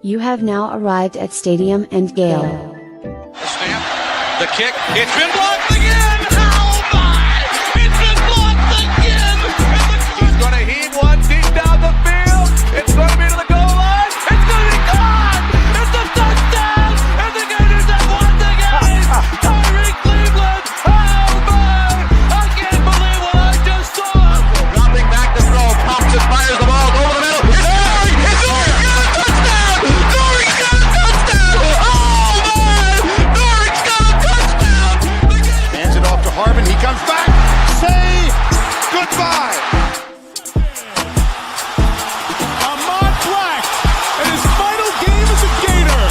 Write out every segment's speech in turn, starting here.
You have now arrived at Stadium and Gale. The snap, the kick, it's been blocked again! Oh my! It's been blocked again! He's going to heave one deep down the field. It's going to be to the goal line. It's going to be gone! It's a touchdown! And the Gators have won the game! Tyreek Cleveland! Oh my! I can't believe what I just saw! Dropping back to throw, pops and fires the ball over the middle. It's there! It's there! Harvin, he comes back. Say goodbye. Ahmad Black, in his final game as a Gator,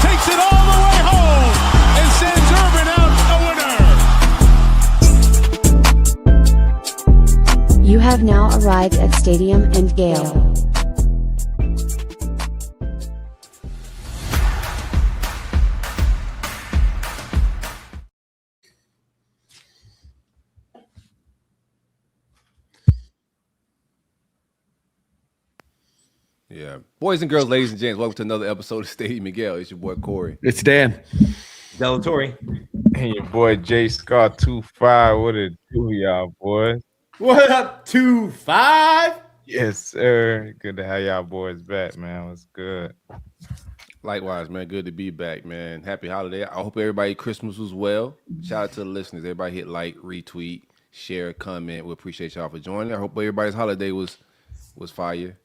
takes it all the way home and sends Urban out a winner. You have now arrived at Stadium and Gale. Yeah. Boys and girls, ladies and gents, welcome to another episode of Stadium and Gale. It's your boy Corey. It's Dan. Delatorre. And your boy J Scott 25. What it do, y'all boys? What up, 2-5? Yes, sir. Good to have y'all boys back, man. What's good? Likewise, man. Good to be back, man. Happy holiday. I hope everybody Christmas was well. Shout out to the listeners. Everybody hit like, retweet, share, comment. We appreciate y'all for joining. I hope everybody's holiday was fire.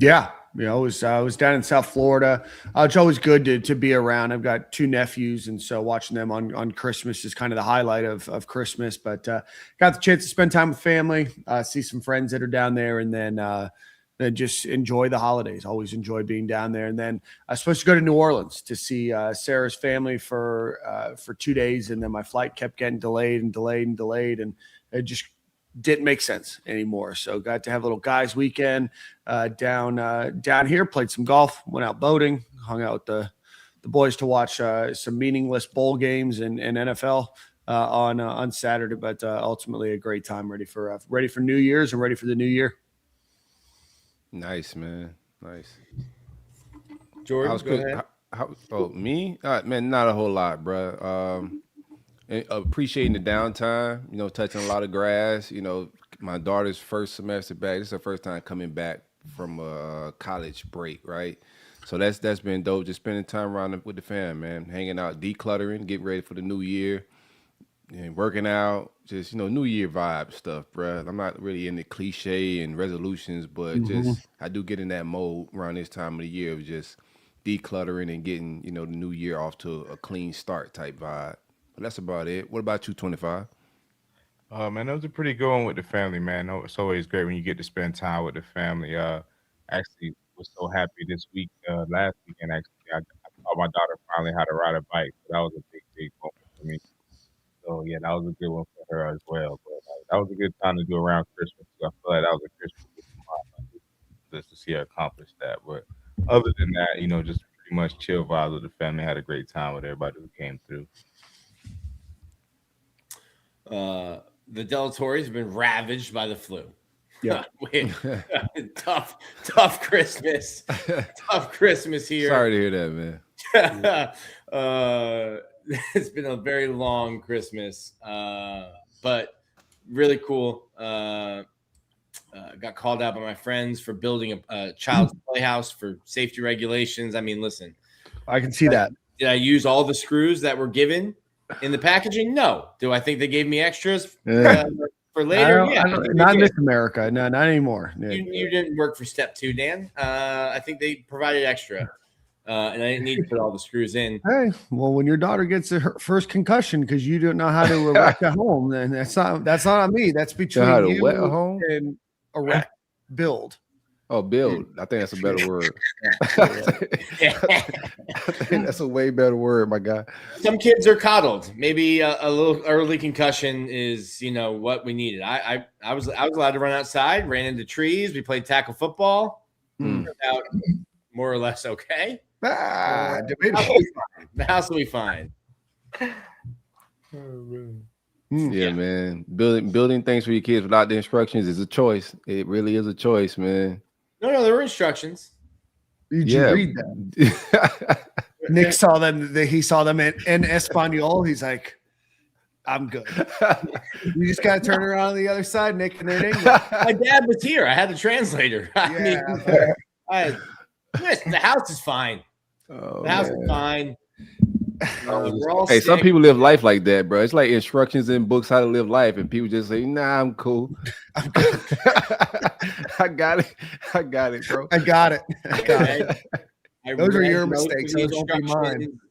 Yeah, I was down in South Florida. It's always good to be around. I've got two nephews, and so watching them on Christmas is kind of the highlight of Christmas. But got the chance to spend time with family, see some friends that are down there, and then just enjoy the holidays. Always enjoy being down there. And then I was supposed to go to New Orleans to see Sarah's family for 2 days, and then my flight kept getting delayed, and it just didn't make sense anymore. So got to have a little guys weekend down here, played some golf, went out boating, hung out with the boys to watch some meaningless bowl games and NFL on Saturday, but ultimately a great time, ready for New Year's and ready for the new year. Nice, man. Nice. Jordan, go ahead. Me? Man, not a whole lot, bro. Appreciating the downtime, touching a lot of grass. My daughter's first semester back. This is her first time coming back from a college break, right? So that's been dope. Just spending time around with the fam, man. Hanging out, decluttering, getting ready for the new year, and working out. Just New Year vibe stuff, bro. I'm not really into cliche and resolutions, but just I do get in that mode around this time of the year of just decluttering and getting the new year off to a clean start type vibe. That's about it. What about you, 25? Man, that was a pretty good one with the family, man. It's always great when you get to spend time with the family. Actually, was so happy this week. Last weekend, actually, I taught my daughter finally how to ride a bike. So that was a big moment for me. So yeah, that was a good one for her as well. But that was a good time to do around Christmas. So I feel like that was a Christmas just to see her accomplish that. But other than that, just pretty much chill vibes with the family. Had a great time with everybody who came through. The Delatorres have been ravaged by the flu. Yeah. tough Christmas. Tough Christmas here. Sorry to hear that, man. It's been a very long Christmas, but really cool. Got called out by my friends for building a child's playhouse for safety regulations. I mean, listen. I can see that. Did I use all the screws that were given in the packaging? No. Do I think they gave me extras for later? Not in this America. No, not anymore. You didn't work for step 2, Dan. I think they provided extra, and I didn't need to put all the screws in. Hey, well, when your daughter gets her first concussion because you don't know how to erect a home, then that's not on me. That's between you and erect, build. Oh, build. I think that's a better word. I think that's a way better word, my guy. Some kids are coddled. Maybe a little early concussion is, what we needed. I was allowed to run outside, ran into trees. We played tackle football. Turned out more or less okay. The house will be fine. Yeah, man. Building things for your kids without the instructions is a choice. It really is a choice, man. No, there were instructions. Did you read that? Nick saw them. He saw them in Espanol. He's like, I'm good. You just got to turn around on the other side, Nick, and they're in English. My dad was here. I had the translator. The house is fine. Oh, the house is fine. We're all hey, sick. some people live life like that, bro. It's like instructions in books how to live life, and people just say, "Nah, I'm cool. I'm good. I got it, bro. I got it. Those are your notes mistakes. with the Those won't be mine. instructions.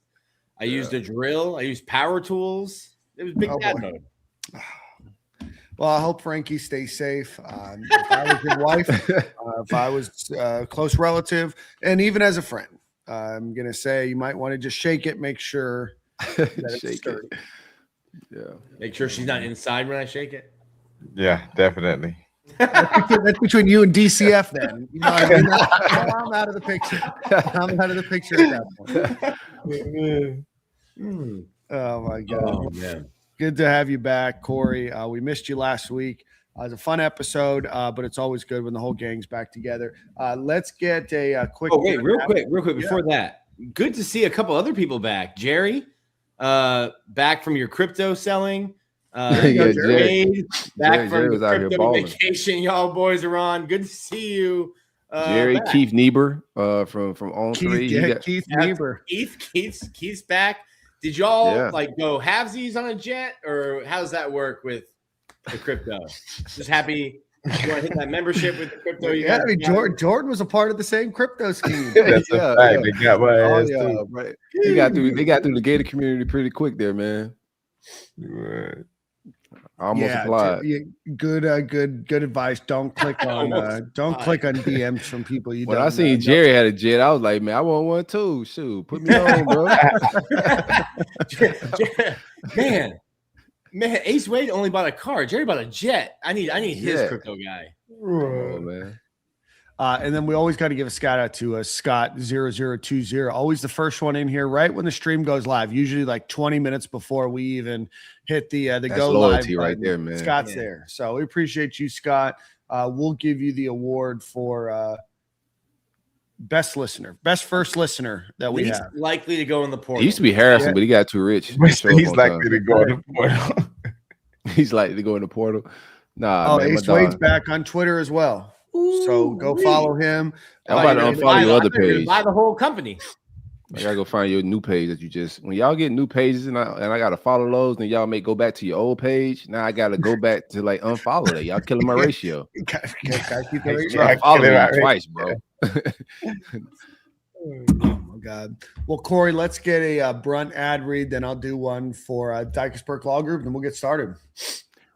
I used a drill. I used power tools. It was big dad mode. Well, I hope Frankie stays safe. If I was your wife, if I was a close relative, and even as a friend, I'm going to say you might want to just shake it, make sure that it's sturdy. Yeah. Make sure she's not inside when I shake it. Yeah, definitely. That's between you and DCF then. You know what I mean? I'm out of the picture. I'm out of the picture at that point. Oh, my God. Oh, man. Good to have you back, Corey. We missed you last week. It was a fun episode, but it's always good when the whole gang's back together. Let's get a quick. Oh, wait, real quick before that. Good to see a couple other people back. Jerry, back from your crypto selling. Jerry back Jerry from was the out here crypto balling. vacation y'all boys are on. Good to see you. Jerry, back. Keith Niebuhr from On Three. Keith Niebuhr. Keith's back. Did y'all like go halvesies on a jet, or how does that work with the crypto? Just happy you want to hit that membership with the crypto? I mean, Jordan was a part of the same crypto scheme. That's a fact. They got my ass too. Right. They got through the Gator community pretty quick there, man. Right. I almost applied. Good advice. Don't click on DMs from people you When don't I seen know. Jerry had a jet, I was like, man, I want one too. Shoot, put me on, bro. Man, Ace Wade only bought a car. Jerry bought a jet. I need his crypto guy. Oh, man. And then we always got to give a shout out to Scott0020. Always the first one in here right when the stream goes live. Usually like 20 minutes before we even hit the That's go loyalty live. right there, man. Scott's there. So we appreciate you, Scott. We'll give you the award for best first listener that we Least have. likely to go in the portal. He used to be Harrison, but he got too rich. He's likely to go in the portal. He's likely to go in the portal. Nah, man, Ace Wade's back on Twitter as well. So go follow him. I'm about to unfollow your other page. Buy the whole company. I gotta go find your new page that you just. When y'all get new pages and I gotta follow those, and y'all may go back to your old page. Now I gotta go back to like unfollow that. Y'all killing my ratio. Gotta keep the ratio. I followed you twice, bro. Oh my God. Well, Corey, let's get a Brunt ad read. Then I'll do one for Dykesburg Law Group, and we'll get started.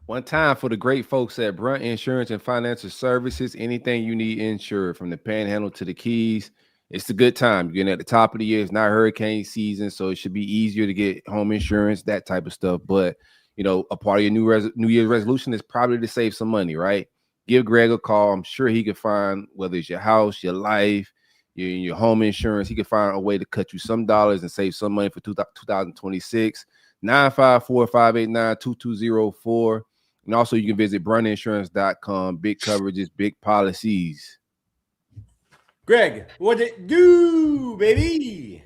One time for the great folks at Brunt Insurance and Financial Services. Anything you need insured, from the Panhandle to the Keys, it's a good time. You're getting at the top of the year. It's not hurricane season, so it should be easier to get home insurance, that type of stuff. But you know, a part of your New Year's resolution is probably to save some money, right? Give Greg a call. I'm sure he can find, whether it's your house, your life, your home insurance, he can find a way to cut you some dollars and save some money for 2026. 954-589-2204. And also you can visit bruntinsurance.com. Big coverages, big policies. Greg, what it do, baby?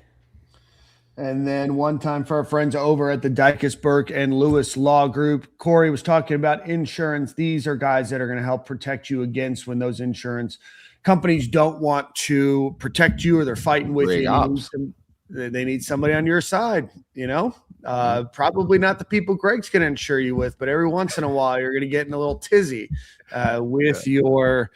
And then one time for our friends over at the Dykesburg and Lewis Law Group. Corey was talking about insurance. These are guys that are going to help protect you against when those insurance companies don't want to protect you, or they're fighting with you. They need somebody on your side, you know? Probably not the people Greg's going to insure you with, but every once in a while you're going to get in a little tizzy with your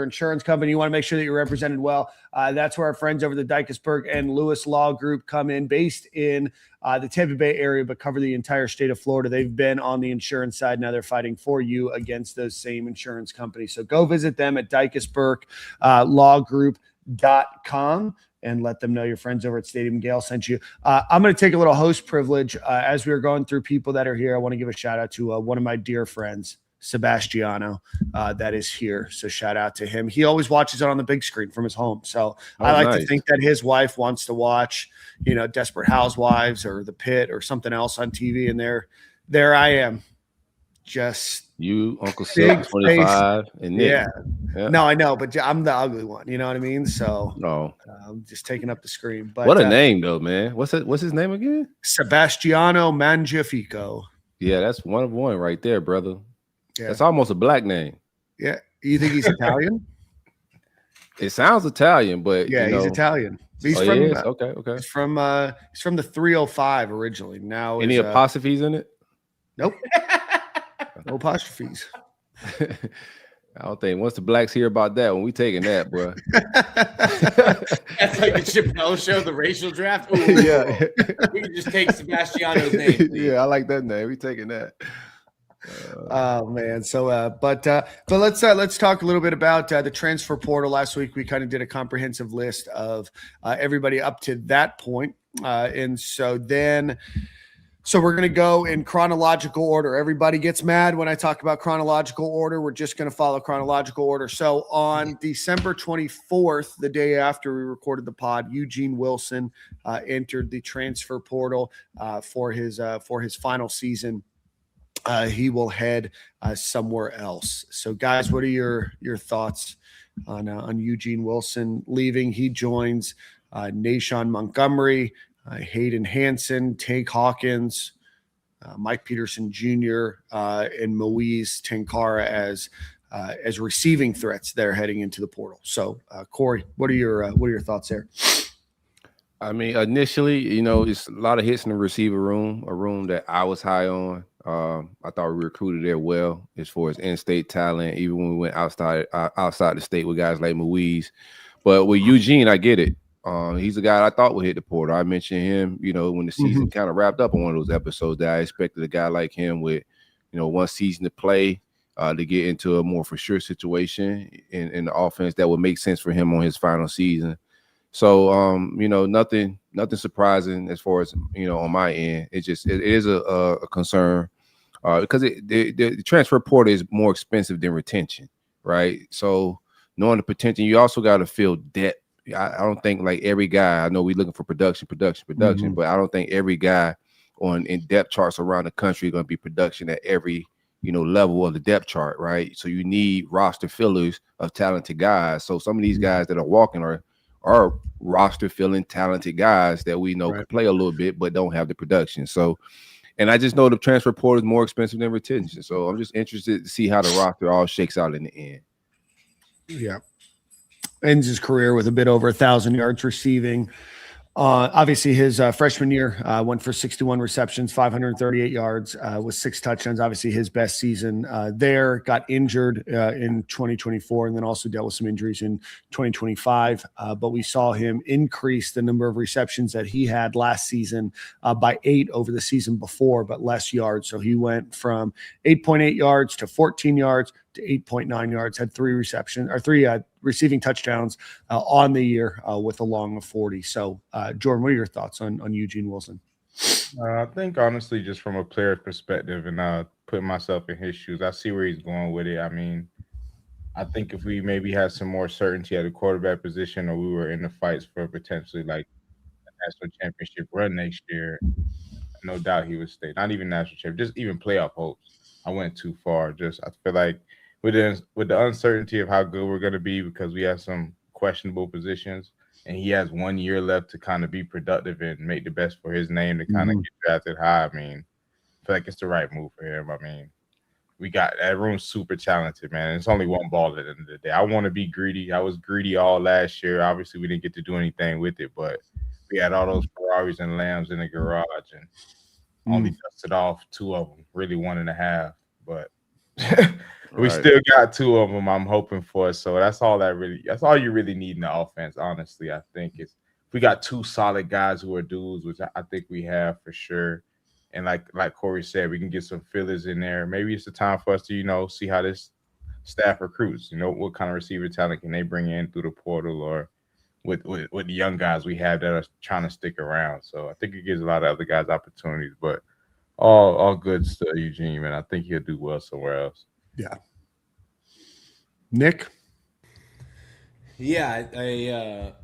insurance company. You want to make sure that you're represented well. That's where our friends over the Dykesburg and Lewis Law Group come in, based in the Tampa Bay area, but cover the entire state of Florida. They've been on the insurance side. Now they're fighting for you against those same insurance companies. So go visit them at DykesburgLawGroup.com. and let them know your friends over at Stadium and Gale sent you. I'm going to take a little host privilege. As we are going through people that are here, I want to give a shout out to one of my dear friends, Sebastiano, that is here. So shout out to him. He always watches it on the big screen from his home. So I like to think that his wife wants to watch, you know, Desperate Housewives or The Pit or something else on TV. And there I am, just You, Uncle Big Silk, 25, and Nick. Yeah. No, I know, but I'm the ugly one. You know what I mean? So No. I'm just taking up the screen. But What a name, though, man. What's his name again? Sebastiano Mangiafico. Yeah, that's one of one right there, brother. Yeah. That's almost a black name. Yeah. You think he's Italian? It sounds Italian, but yeah, he's Italian. He's from okay. He's from the 305 originally. Now Any apostrophes in it? Nope. No apostrophes. I don't think once the blacks hear about that one, we taking that, bro. That's like the Chappelle show, the racial draft. Ooh, yeah, we can just take Sebastiano's name. Please. Yeah, I like that name. We taking that. Oh man. So but let's talk a little bit about the transfer portal. Last week we kind of did a comprehensive list of everybody up to that point. And so we're going to go in chronological order. Everybody gets mad when I talk about chronological order. We're just going to follow chronological order. So on December 24th, the day after we recorded the pod, Eugene Wilson entered the transfer portal for his final season. He will head somewhere else. So, guys, what are your thoughts on Eugene Wilson leaving? He joins Nashawn Montgomery, Hayden Hansen, Tank Hawkins, Mike Peterson Jr., and Moise Tenkara as receiving threats that are heading into the portal. So, Corey, what are your thoughts there? I mean, initially, it's a lot of hits in the receiver room, a room that I was high on. I thought we recruited there well as far as in-state talent, even when we went outside the state with guys like Moise. But with Eugene, I get it. He's a guy I thought would hit the portal. I mentioned him, when the season kind of wrapped up on one of those episodes that I expected a guy like him with, one season to play to get into a more for sure situation in the offense that would make sense for him on his final season. So, nothing surprising as far as, on my end. It is a concern because the transfer portal is more expensive than retention, right? So knowing the potential, you also got to feel depth. I don't think like every guy, I know we're looking for production, but I don't think every guy in depth charts around the country are going to be production at every, level of the depth chart, right? So you need roster fillers of talented guys. So some of these guys that are walking are roster filling talented guys that we know can play a little bit but don't have the production. So, and I just know the transfer portal is more expensive than retention. So I'm just interested to see how the roster all shakes out in the end. Yeah. Ends his career with a bit over 1,000 yards receiving. Obviously, his freshman year went for 61 receptions, 538 yards, with 6 touchdowns. Obviously, his best season there. Got injured in 2024 and then also dealt with some injuries in 2025. But we saw him increase the number of receptions that he had last season by 8 over the season before, but less yards. So he went from 8.8 yards to 14 yards to 8.9 yards, had 3 receiving touchdowns on the year with a long of 40. So, Jordan, what are your thoughts on Eugene Wilson? I think, honestly, just from a player's perspective and putting myself in his shoes, I see where he's going with it. I mean, I think if we maybe had some more certainty at the quarterback position or we were in the fights for potentially like a national championship run next year, no doubt he would stay. Not even national championship, just even playoff hopes. I went too far. I feel like with the uncertainty of how good we're going to be because we have some questionable positions and he has 1 year left to kind of be productive and make the best for his name to kind of get drafted high. I mean, I feel like it's the right move for him. I mean, we got that room super talented, man. It's only one ball at the end of the day. I want to be greedy. I was greedy all last year. Obviously, we didn't get to do anything with it, but we had all those Ferraris and Lambs in the garage and only dusted off 2 of them, really 1.5, but we still got 2 of them I'm hoping for. So that's all you really need in the offense, honestly. I think if we got 2 solid guys who are dudes, which I think we have for sure. And like Corey said, we can get some fillers in there. Maybe it's the time for us to, see how this staff recruits, what kind of receiver talent can they bring in through the portal or with the young guys we have that are trying to stick around. So I think it gives a lot of other guys opportunities, but all good stuff, Eugene, man. I think he'll do well somewhere else. Yeah. Nick? Yeah,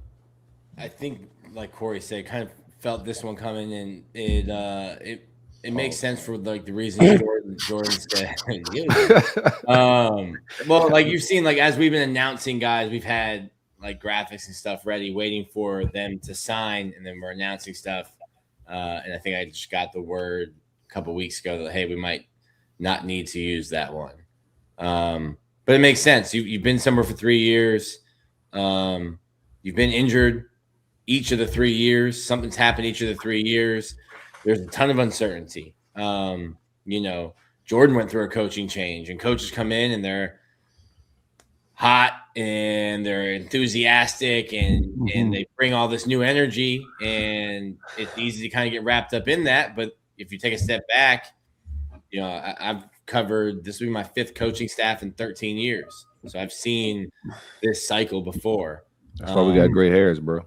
I think like Corey said, kind of felt this one coming and it it makes sense for like the reason Jordan said. Well, like you've seen, like as we've been announcing guys, we've had like graphics and stuff ready, waiting for them to sign, and then we're announcing stuff. And I think I just got the word a couple weeks ago that, hey, we might not need to use that one. But it makes sense. You've been somewhere for 3 years. You've been injured each of the 3 years. Something's happened each of the 3 years. There's a ton of uncertainty. Jordan went through a coaching change, and coaches come in and they're hot and they're enthusiastic and they bring all this new energy, and it's easy to kind of get wrapped up in that. But if you take a step back, I've covered, this will be my 5th coaching staff in 13 years. So I've seen this cycle before. That's why we got gray hairs, bro.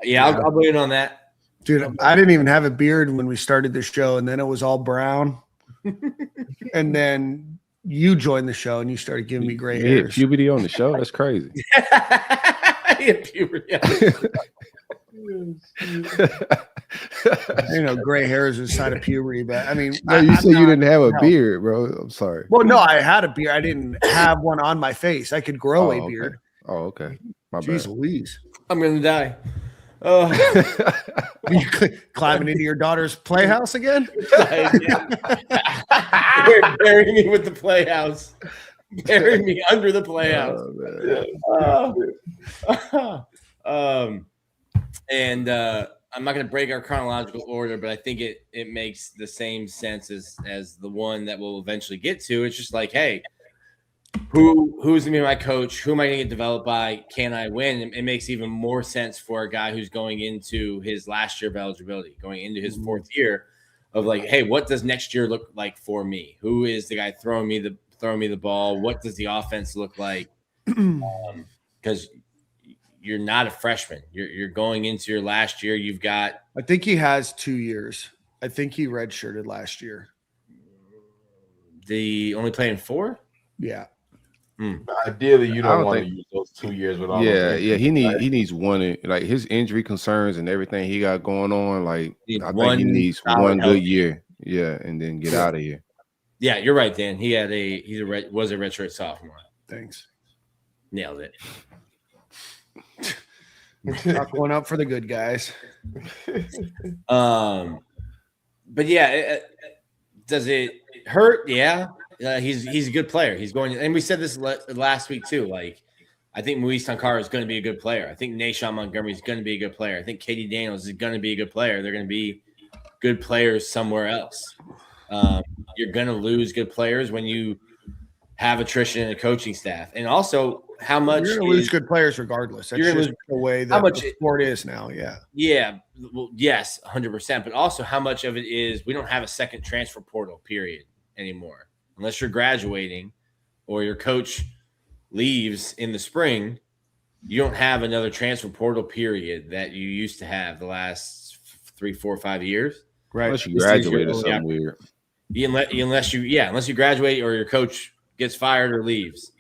Yeah, I'll blame it on that. Dude, I didn't even have a beard when we started the show, and then it was all brown. And then you joined the show, and you started giving me gray hairs. Puberty on the show? That's crazy. Puberty. Gray hairs is a sign of puberty, but I mean, no, you said you didn't have a beard, bro. I'm sorry. Well, no, I had a beard. I didn't have one on my face. I could grow a beard. Oh, okay. My Jeez bad. Louise. I'm gonna die. You climbing into your daughter's playhouse again? Bury me with the playhouse. Bury me under the playhouse. I'm not going to break our chronological order, but I think it makes the same sense as the one that we'll eventually get to. It's just like, hey, who's going to be my coach? Who am I going to get developed by? Can I win? It makes even more sense for a guy who's going into his last year of eligibility, going into his 4th year of like, hey, what does next year look like for me? Who is the guy throwing me the ball? What does the offense look like? Because you're not a freshman. You're going into your last year. You've got. I think he has 2 years. I think he redshirted last year. The only playing 4? Yeah. Ideally, you don't want to use those 2 years with all. Yeah. He needs one. Like his injury concerns and everything he got going on. Like I think he needs one good year. Yeah, and then get out of here. Yeah, you're right, Dan. He was a redshirt sophomore. Thanks. Nailed it. Not going up for the good guys. But yeah, does it hurt? Yeah. He's a good player. He's going, and we said this last week too. Like, I think Moise Tankara is going to be a good player. I think Nashawn Montgomery is going to be a good player. I think Katie Daniels is going to be a good player. They're going to be good players somewhere else. You're going to lose good players when you have attrition in a coaching staff, and also how much you're going to lose good players regardless. That's just the way that the sport is now. Yeah. Yeah. Well, yes, 100%. But also, how much of it is we don't have a second transfer portal period anymore. Unless you're graduating or your coach leaves in the spring, you don't have another transfer portal period that you used to have the last 3, 4, 5 years. Right. Unless you graduate or something weird. Unless you graduate or your coach gets fired or leaves.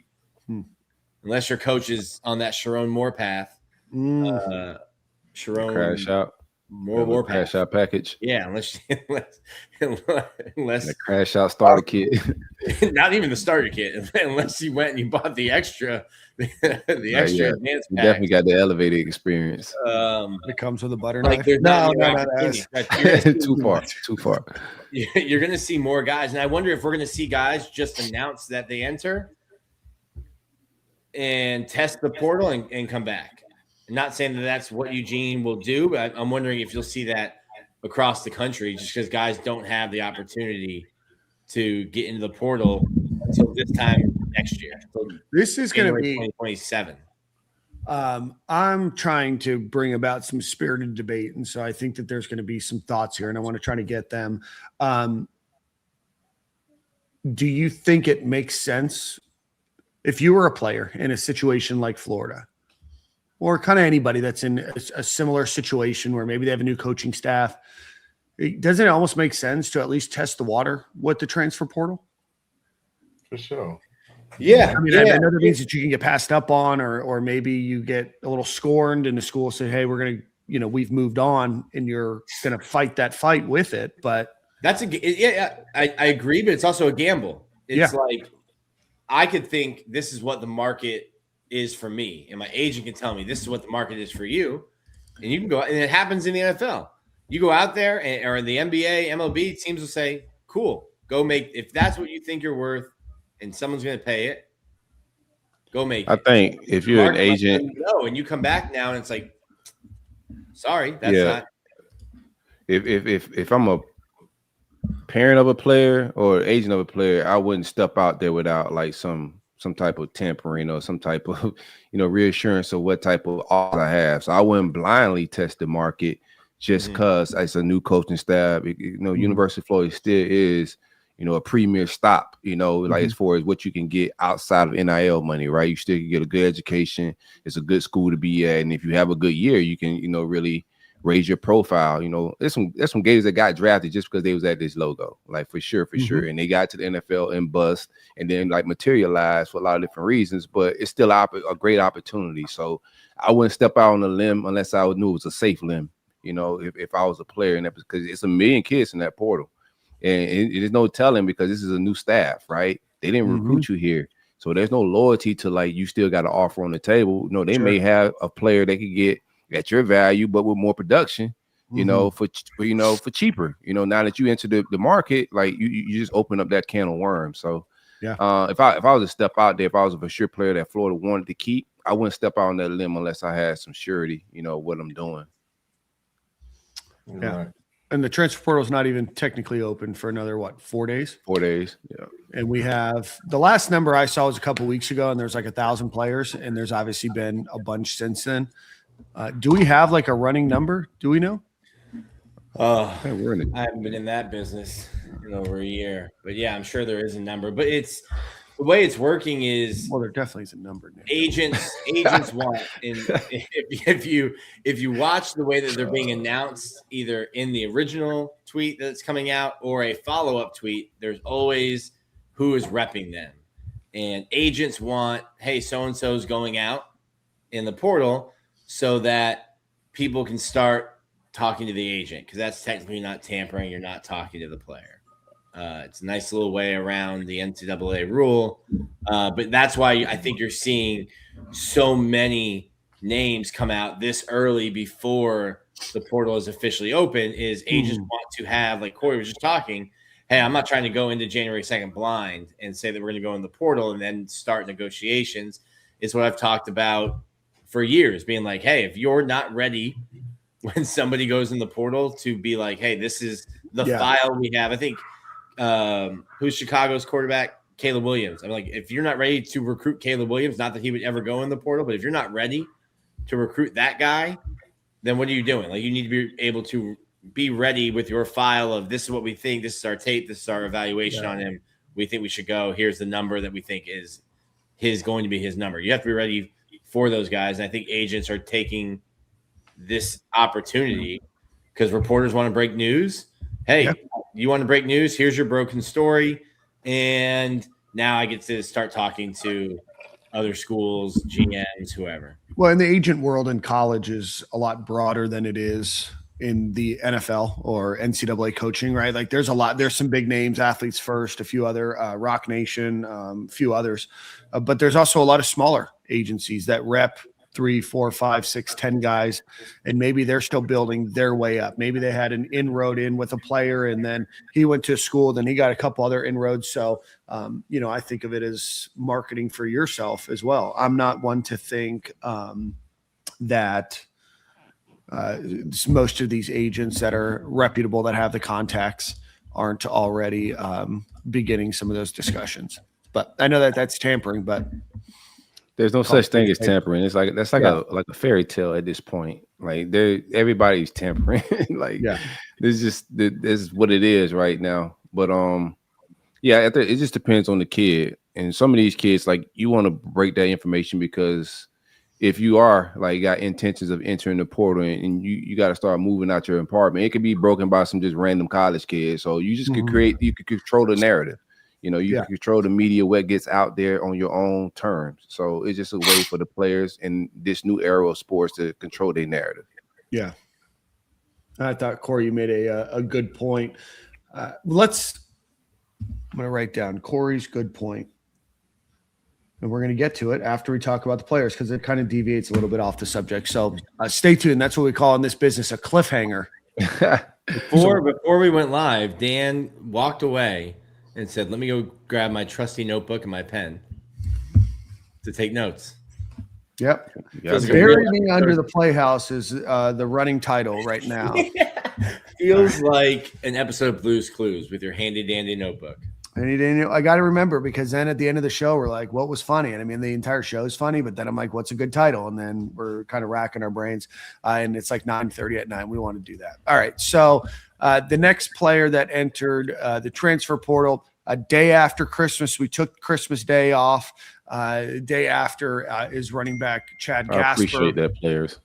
Unless your coach is on that Sharon Moore path. Sharon crash out. More crash out package. Yeah, unless the crash out starter kit. Not even the starter kit, unless you went and you bought the extra advanced you pack. Definitely got the elevated experience. It comes with a butter like knife. No. Too far. You're going to see more guys, and I wonder if we're going to see guys just announce that they enter and test the portal and come back. I'm not saying that that's what Eugene will do, but I'm wondering if you'll see that across the country, just because guys don't have the opportunity to get into the portal until this time next year. This is going to be 2027. I'm trying to bring about some spirited debate, and so I think that there's going to be some thoughts here, and I want to try to get them. Do you think it makes sense if you were a player in a situation like Florida, or kind of anybody that's in a similar situation where maybe they have a new coaching staff? Doesn't it almost make sense to at least test the water with the transfer portal? For sure. Yeah. I mean, I know that means that you can get passed up on, or maybe you get a little scorned and the school say, hey, we're going to, we've moved on and you're going to fight that fight with it. But I agree, but it's also a gamble. It's like I could think this is what the market is for me, and my agent can tell me this is what the market is for you, and you can go. And it happens in the NFL. You go out there, or in the NBA, MLB, teams will say, "Cool, go make if that's what you think you're worth, and someone's going to pay it. Go make it." I think if you're an agent, and you come back now, and it's like, sorry, that's not. If I'm a parent of a player or agent of a player, I wouldn't step out there without like some type of tampering or some type of reassurance of what type of odds I have. So I wouldn't blindly test the market just because it's a new coaching staff. University of Florida still is a premier stop. Like as far as what you can get outside of NIL money, right? You still can get a good education. It's a good school to be at, and if you have a good year, you can really raise your profile. There's some Gators that got drafted just because they was at this logo, like for sure. And they got to the NFL and bust and then like materialized for a lot of different reasons, but it's still a great opportunity. So I wouldn't step out on a limb unless I knew it was a safe limb, if I was a player in that, because it's a million kids in that portal. And it is no telling because this is a new staff, right? They didn't recruit you here. So there's no loyalty to like you still got an offer on the table. They may have a player they could get at your value, but with more production, for cheaper. Now that you enter the market, like you just open up that can of worms. So if I was to step out there, if I was a for sure player that Florida wanted to keep, I wouldn't step out on that limb unless I had some surety, what I'm doing. Yeah. Right. And the transfer portal is not even technically open for another 4 days? 4 days. Yeah. And we have the last number I saw was a couple weeks ago, and there's like 1,000 players, and there's obviously been a bunch since then. Do we have like a running number? Do we know? I haven't been in that business in over a year, but yeah, I'm sure there is a number. But it's the way it's working is there definitely is a number. Nick. Agents want, and if you watch the way that they're being announced, either in the original tweet that's coming out or a follow-up tweet, there's always who is repping them, and agents want, hey, so and so's going out in the portal, so that people can start talking to the agent, because that's technically not tampering. You're not talking to the player. It's a nice little way around the NCAA rule. But that's why I think you're seeing so many names come out this early before the portal is officially open, is agents want to have, like Corey was just talking, hey, I'm not trying to go into January 2nd blind and say that we're going to go in the portal and then start negotiations. It's what I've talked about for years, being like, hey, if you're not ready when somebody goes in the portal to be like, hey, this is the file we have. I think who's Chicago's quarterback? Caleb Williams. I'm like, if you're not ready to recruit Caleb Williams, not that he would ever go in the portal, but if you're not ready to recruit that guy, then what are you doing? Like, you need to be able to be ready with your file of this is what we think, this is our tape, this is our evaluation on him. We think we should go. Here's the number that we think is going to be his number. You have to be ready for those guys. And I think agents are taking this opportunity because reporters want to break news. Hey, you want to break news? Here's your broken story. And now I get to start talking to other schools, GMs, whoever. Well, in the agent world in college is a lot broader than it is in the NFL or NCAA coaching, right? Like there's some big names, Athletes First, a few other, Rock Nation, a few others. But there's also a lot of smaller agencies that rep 3, 4, 5, 6, 10 guys, and maybe they're still building their way up. Maybe they had an inroad in with a player, and then he went to school, then he got a couple other inroads. So, I think of it as marketing for yourself as well. I'm not one to think that most of these agents that are reputable, that have the contacts, aren't already beginning some of those discussions. But I know that that's tampering, but there's no such thing as tampering. It's like that's like a fairy tale at this point. Like everybody's tampering. This is what it is right now. But it just depends on the kid. And some of these kids, like, you want to break that information because if you are like got intentions of entering the portal and you got to start moving out your apartment, it could be broken by some just random college kids. So you just you could control the narrative. You can control the media, what gets out there on your own terms. So it's just a way for the players in this new era of sports to control their narrative. Yeah. I thought, Corey, you made a good point. I'm going to write down Corey's good point. And we're going to get to it after we talk about the players because it kind of deviates a little bit off the subject. So stay tuned. That's what we call in this business a cliffhanger. Before we went live, Dan walked away and said, let me go grab my trusty notebook and my pen to take notes. Yep. Bury Me Under the Playhouse is the running title right now. Feels like an episode of Blue's Clues with your handy-dandy notebook. I got to remember because then at the end of the show, we're like, what was funny? And I mean, the entire show is funny, but then I'm like, what's a good title? And then we're kind of racking our brains. And it's like 9:30 at night. We want to do that. All right. So the next player that entered the transfer portal a day after Christmas, we took Christmas Day off. Day after is running back Chad Gasper. I appreciate that, players.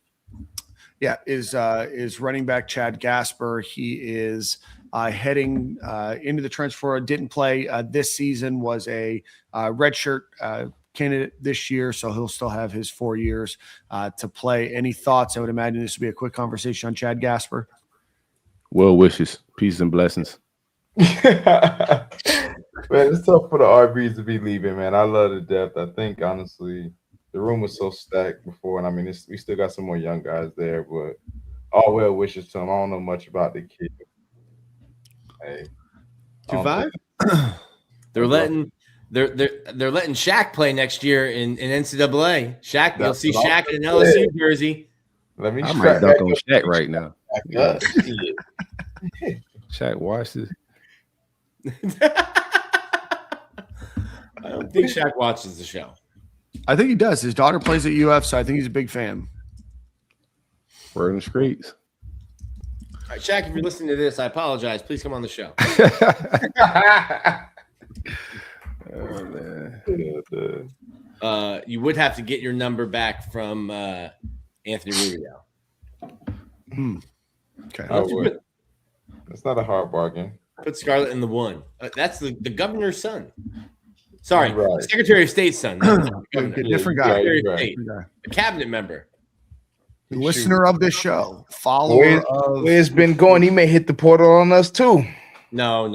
Yeah, is running back Chad Gasper. He is heading into the transfer. Didn't play this season. Was a redshirt candidate this year, so he'll still have his 4 years to play. Any thoughts? I would imagine this would be a quick conversation on Chad Gasper. Well wishes, peace and blessings. Man, it's tough for the RBs to be leaving, man. I love the depth. I think, honestly, the room was so stacked before, and I mean, we still got some more young guys there, but all well wishes to them. I don't know much about the kid. Hey, 2-5? They're letting Shaq play next year in NCAA. Shaq, you'll see Shaq in an LSU jersey. I might duck on Shaq right now. Shaq watches. I don't think Shaq watches the show. I think he does. His daughter plays at UF, so I think he's a big fan. We're in the streets. All right, Shaq, if you're listening to this, I apologize. Please come on the show. Oh, man. You would have to get your number back from Anthony Rubio. Okay. That's not a hard bargain. Put Scarlett in the one. That's the governor's son. Sorry, Right. Secretary of State's son. Different guy. Secretary of State. A cabinet member. Listener of this show. Follower of. Where it's been going, he may hit the portal on us too. No.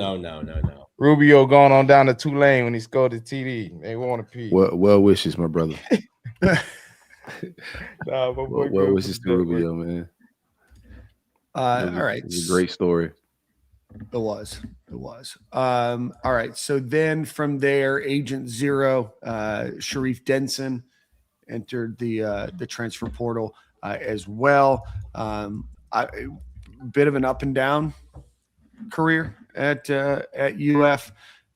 Rubio going on down to Tulane when he scored the TD. They want to pee. Well wishes, my brother. Well wishes to Rubio, man. All right. It's a great story. It was. All right. So then from there, Agent Zero, Sharif Denson entered the transfer portal as well. A bit of an up and down career at UF.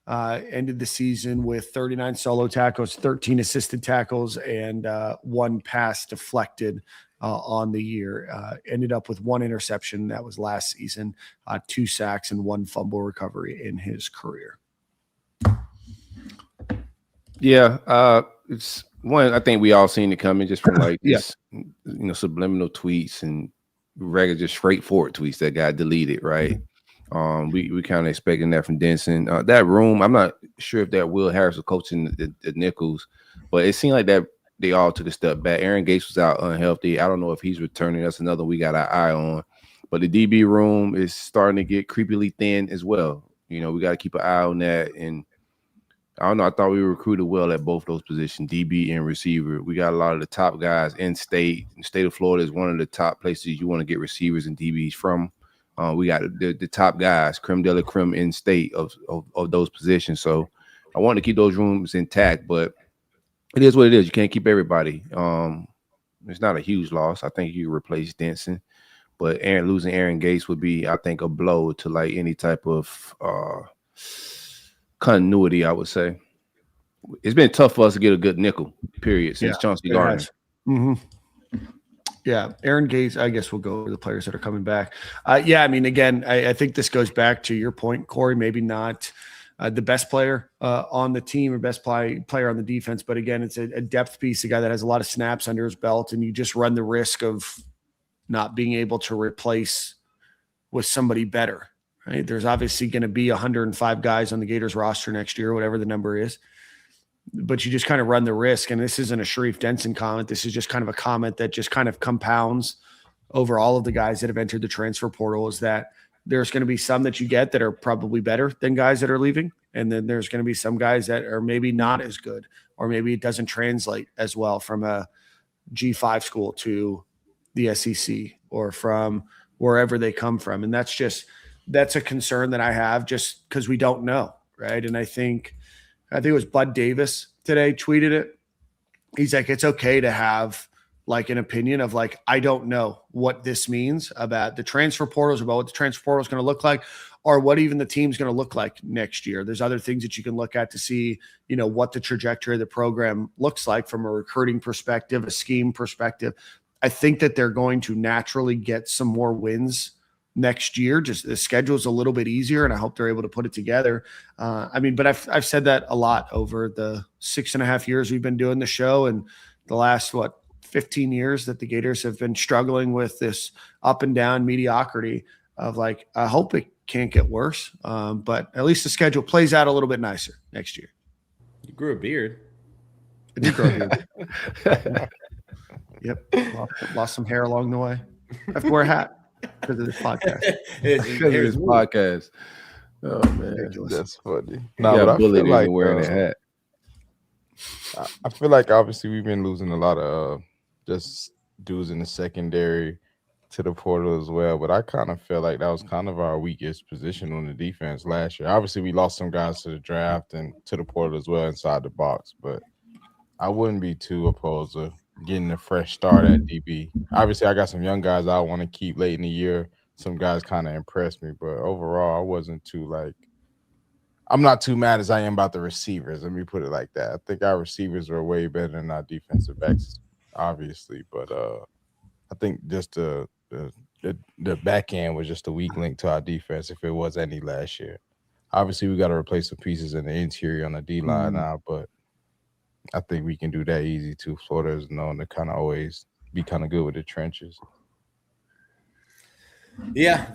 Ended the season with 39 solo tackles, 13 assisted tackles, and 1 pass deflected on the year. Ended up with 1 interception. That was last season, 2 sacks, and 1 fumble recovery in his career. Yeah, it's one. I think we all seen it coming just from like this, subliminal tweets and regular, just straightforward tweets that got deleted, right? We kind of expecting that from Denson. That room, I'm not sure if that Will Harris was coaching the Nickels, but it seemed like that they all took a step back. Aaron Gates was out unhealthy. I don't know if he's returning. That's another we got our eye on. But the DB room is starting to get creepily thin as well. We got to keep an eye on that. And I don't know. I thought we recruited well at both those positions, DB and receiver. We got a lot of the top guys in state. The state of Florida is one of the top places you want to get receivers and DBs from. We got the top guys, creme de la creme in state of those positions. So I want to keep those rooms intact, but it is what it is. You can't keep everybody. It's not a huge loss. I think you replace Denson, but losing Aaron Gates would be, I think, a blow to like any type of continuity, I would say. It's been tough for us to get a good nickel, period, since Chauncey Gardner. Mm-hmm. Yeah, Aaron Gates, I guess we'll go over the players that are coming back. I mean, again, I think this goes back to your point, Corey, maybe not the best player on the team or best player on the defense. But again, it's a depth piece, a guy that has a lot of snaps under his belt, and you just run the risk of not being able to replace with somebody better, right? There's obviously going to be 105 guys on the Gators roster next year, whatever the number is. But you just kind of run the risk. And this isn't a Sharif Denson comment. This is just kind of a comment that just kind of compounds over all of the guys that have entered the transfer portal is that there's going to be some that you get that are probably better than guys that are leaving. And then there's going to be some guys that are maybe not as good, or maybe it doesn't translate as well from a G5 school to the SEC or from wherever they come from. And that's a concern that I have just because we don't know. Right. And I think it was Bud Davis today tweeted it. He's like, it's okay to have like an opinion of like, I don't know what this means about the transfer portals, about what the transfer portal is going to look like, or what even the team's going to look like next year. There's other things that you can look at to see, what the trajectory of the program looks like from a recruiting perspective, a scheme perspective. I think that they're going to naturally get some more wins next year. Just the schedule's a little bit easier, and I hope they're able to put it together. But I've said that a lot over the 6.5 years we've been doing the show, and the last 15 years that the Gators have been struggling with this up and down mediocrity of like, I hope it can't get worse. But at least the schedule plays out a little bit nicer next year. You grew a beard. I did grow a beard. Yep. Lost some hair along the way. I have to wear a hat because of this podcast. Oh man, ridiculous. That's funny. No, but I bullied feel like wearing a hat. I feel like obviously we've been losing a lot of just dudes in the secondary to the portal as well. But I kind of feel like that was kind of our weakest position on the defense last year. Obviously, we lost some guys to the draft and to the portal as well inside the box. But I wouldn't be too opposed to getting a fresh start at DB. Obviously, I got some young guys I want to keep late in the year. Some guys kind of impressed me, but overall, I wasn't too I'm not too mad as I am about the receivers. Let me put it like that. I think our receivers are way better than our defensive backs, obviously, but I think just the back end was just a weak link to our defense if it was any last year. Obviously, we got to replace some pieces in the interior on the D line now, but I think we can do that easy too. Florida is known to kind of always be kind of good with the trenches. Yeah,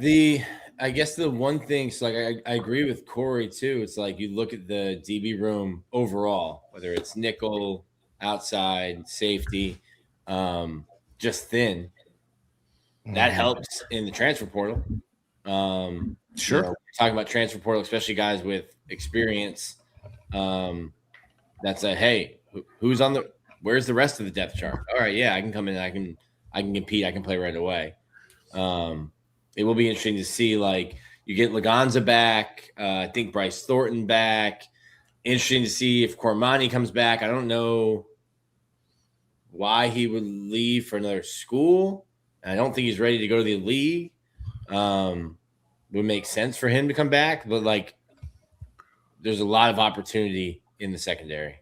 I guess the one thing, so like I agree with Corey too. It's like you look at the DB room overall, whether it's nickel, outside, safety, just thin. That helps in the transfer portal. Sure. Talking about transfer portal, especially guys with experience. That's hey, who's on where's the rest of the depth chart? All right, yeah, I can come in, I can compete, I can play right away. It will be interesting to see, like, you get Laganza back, I think Bryce Thornton back. Interesting to see if Cormani comes back. I don't know why he would leave for another school. I don't think he's ready to go to the league. Would make sense for him to come back, but like, there's a lot of opportunity in the secondary.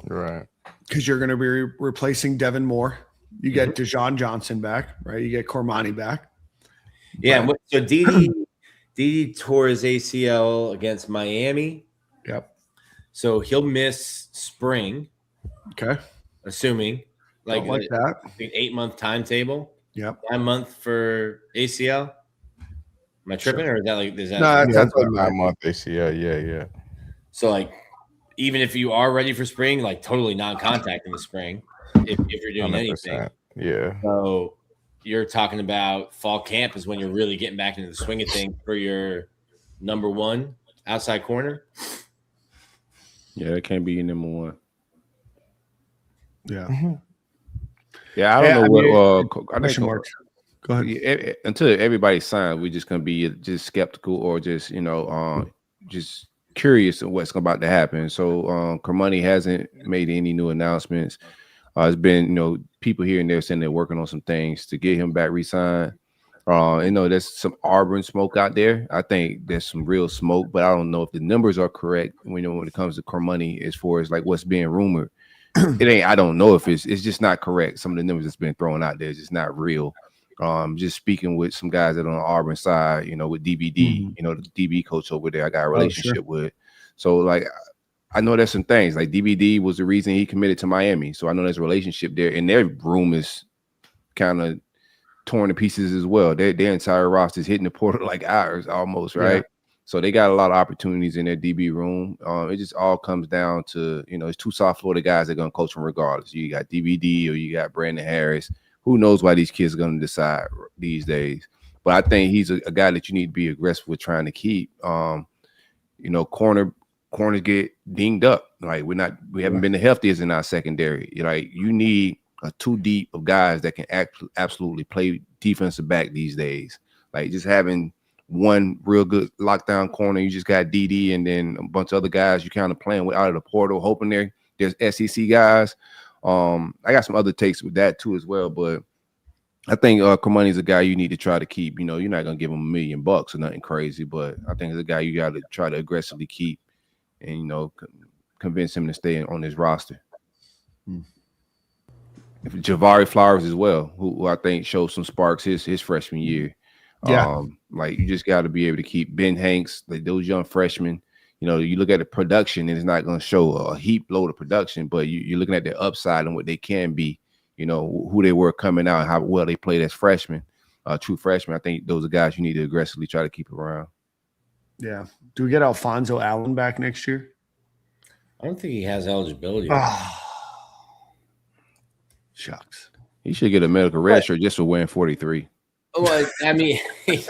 Right. Because you're going to be replacing Devin Moore. You get Dejon Johnson back, right? You get Cormani back. Yeah. So Dede tore his ACL against Miami. Yep. So he'll miss spring. Okay. Assuming Like that. 8-month timetable. Yep. 9 month for ACL. Am I tripping, or is that like? Is that? No, That's a 9-month ACL. Yeah. So like, even if you are ready for spring, like totally non-contact in the spring, if you're doing 100%. anything. Yeah. So you're talking about fall camp is when you're really getting back into the swing of things for your number one outside corner. Yeah, that can't be your number one. Yeah. Yeah, I don't know what. I think marks. Go ahead. Until everybody signs, we're just gonna be just skeptical or just just curious of what's about to happen. So Cormani hasn't made any new announcements. It's been people here and there saying they're working on some things to get him back re-signed. There's some Auburn smoke out there. I think there's some real smoke, but I don't know if the numbers are correct. When it comes to Cormani, as far as like what's being rumored, it ain't. I don't know if it's just not correct. Some of the numbers that's been thrown out there is just not real. Just speaking with some guys that are on the Auburn side, with DBD, the DB coach over there, I got a relationship with. So like, I know there's some things like DBD was the reason he committed to Miami. So I know there's a relationship there, and their room is kind of torn to pieces as well. Their entire roster is hitting the portal like ours almost, right? Yeah. So they got a lot of opportunities in their DB room. It just all comes down to, it's two South Florida guys that are going to coach them regardless. You got DBD or you got Brandon Harris. who knows why these kids are going to decide these days. But I think he's a guy that you need to be aggressive with trying to keep. Corners get dinged up. Like we haven't been the healthiest in our secondary. Like you need a two deep of guys that can absolutely play defensive back these days. Like just having one real good lockdown corner, you just got DD and then a bunch of other guys you kind of playing with out of the portal, hoping there's SEC guys. I got some other takes with that too as well, but I think Cromartie's a guy you need to try to keep. You're not gonna give him $1 million or nothing crazy, but I think it's a guy you got to try to aggressively keep and convince him to stay on his roster. Javari Flowers as well, who I think showed some sparks his freshman year. Yeah. Like you just got to be able to keep Ben Hanks, like those young freshmen. You look at the production and it's not going to show a heap load of production, but you're looking at their upside and what they can be. Who they were coming out and how well they played as freshmen, true freshmen. I think those are guys you need to aggressively try to keep around. Yeah. Do we get Alfonso Allen back next year? I don't think he has eligibility. Shucks. He should get a medical red shirt just for wearing 43. Well, I mean, like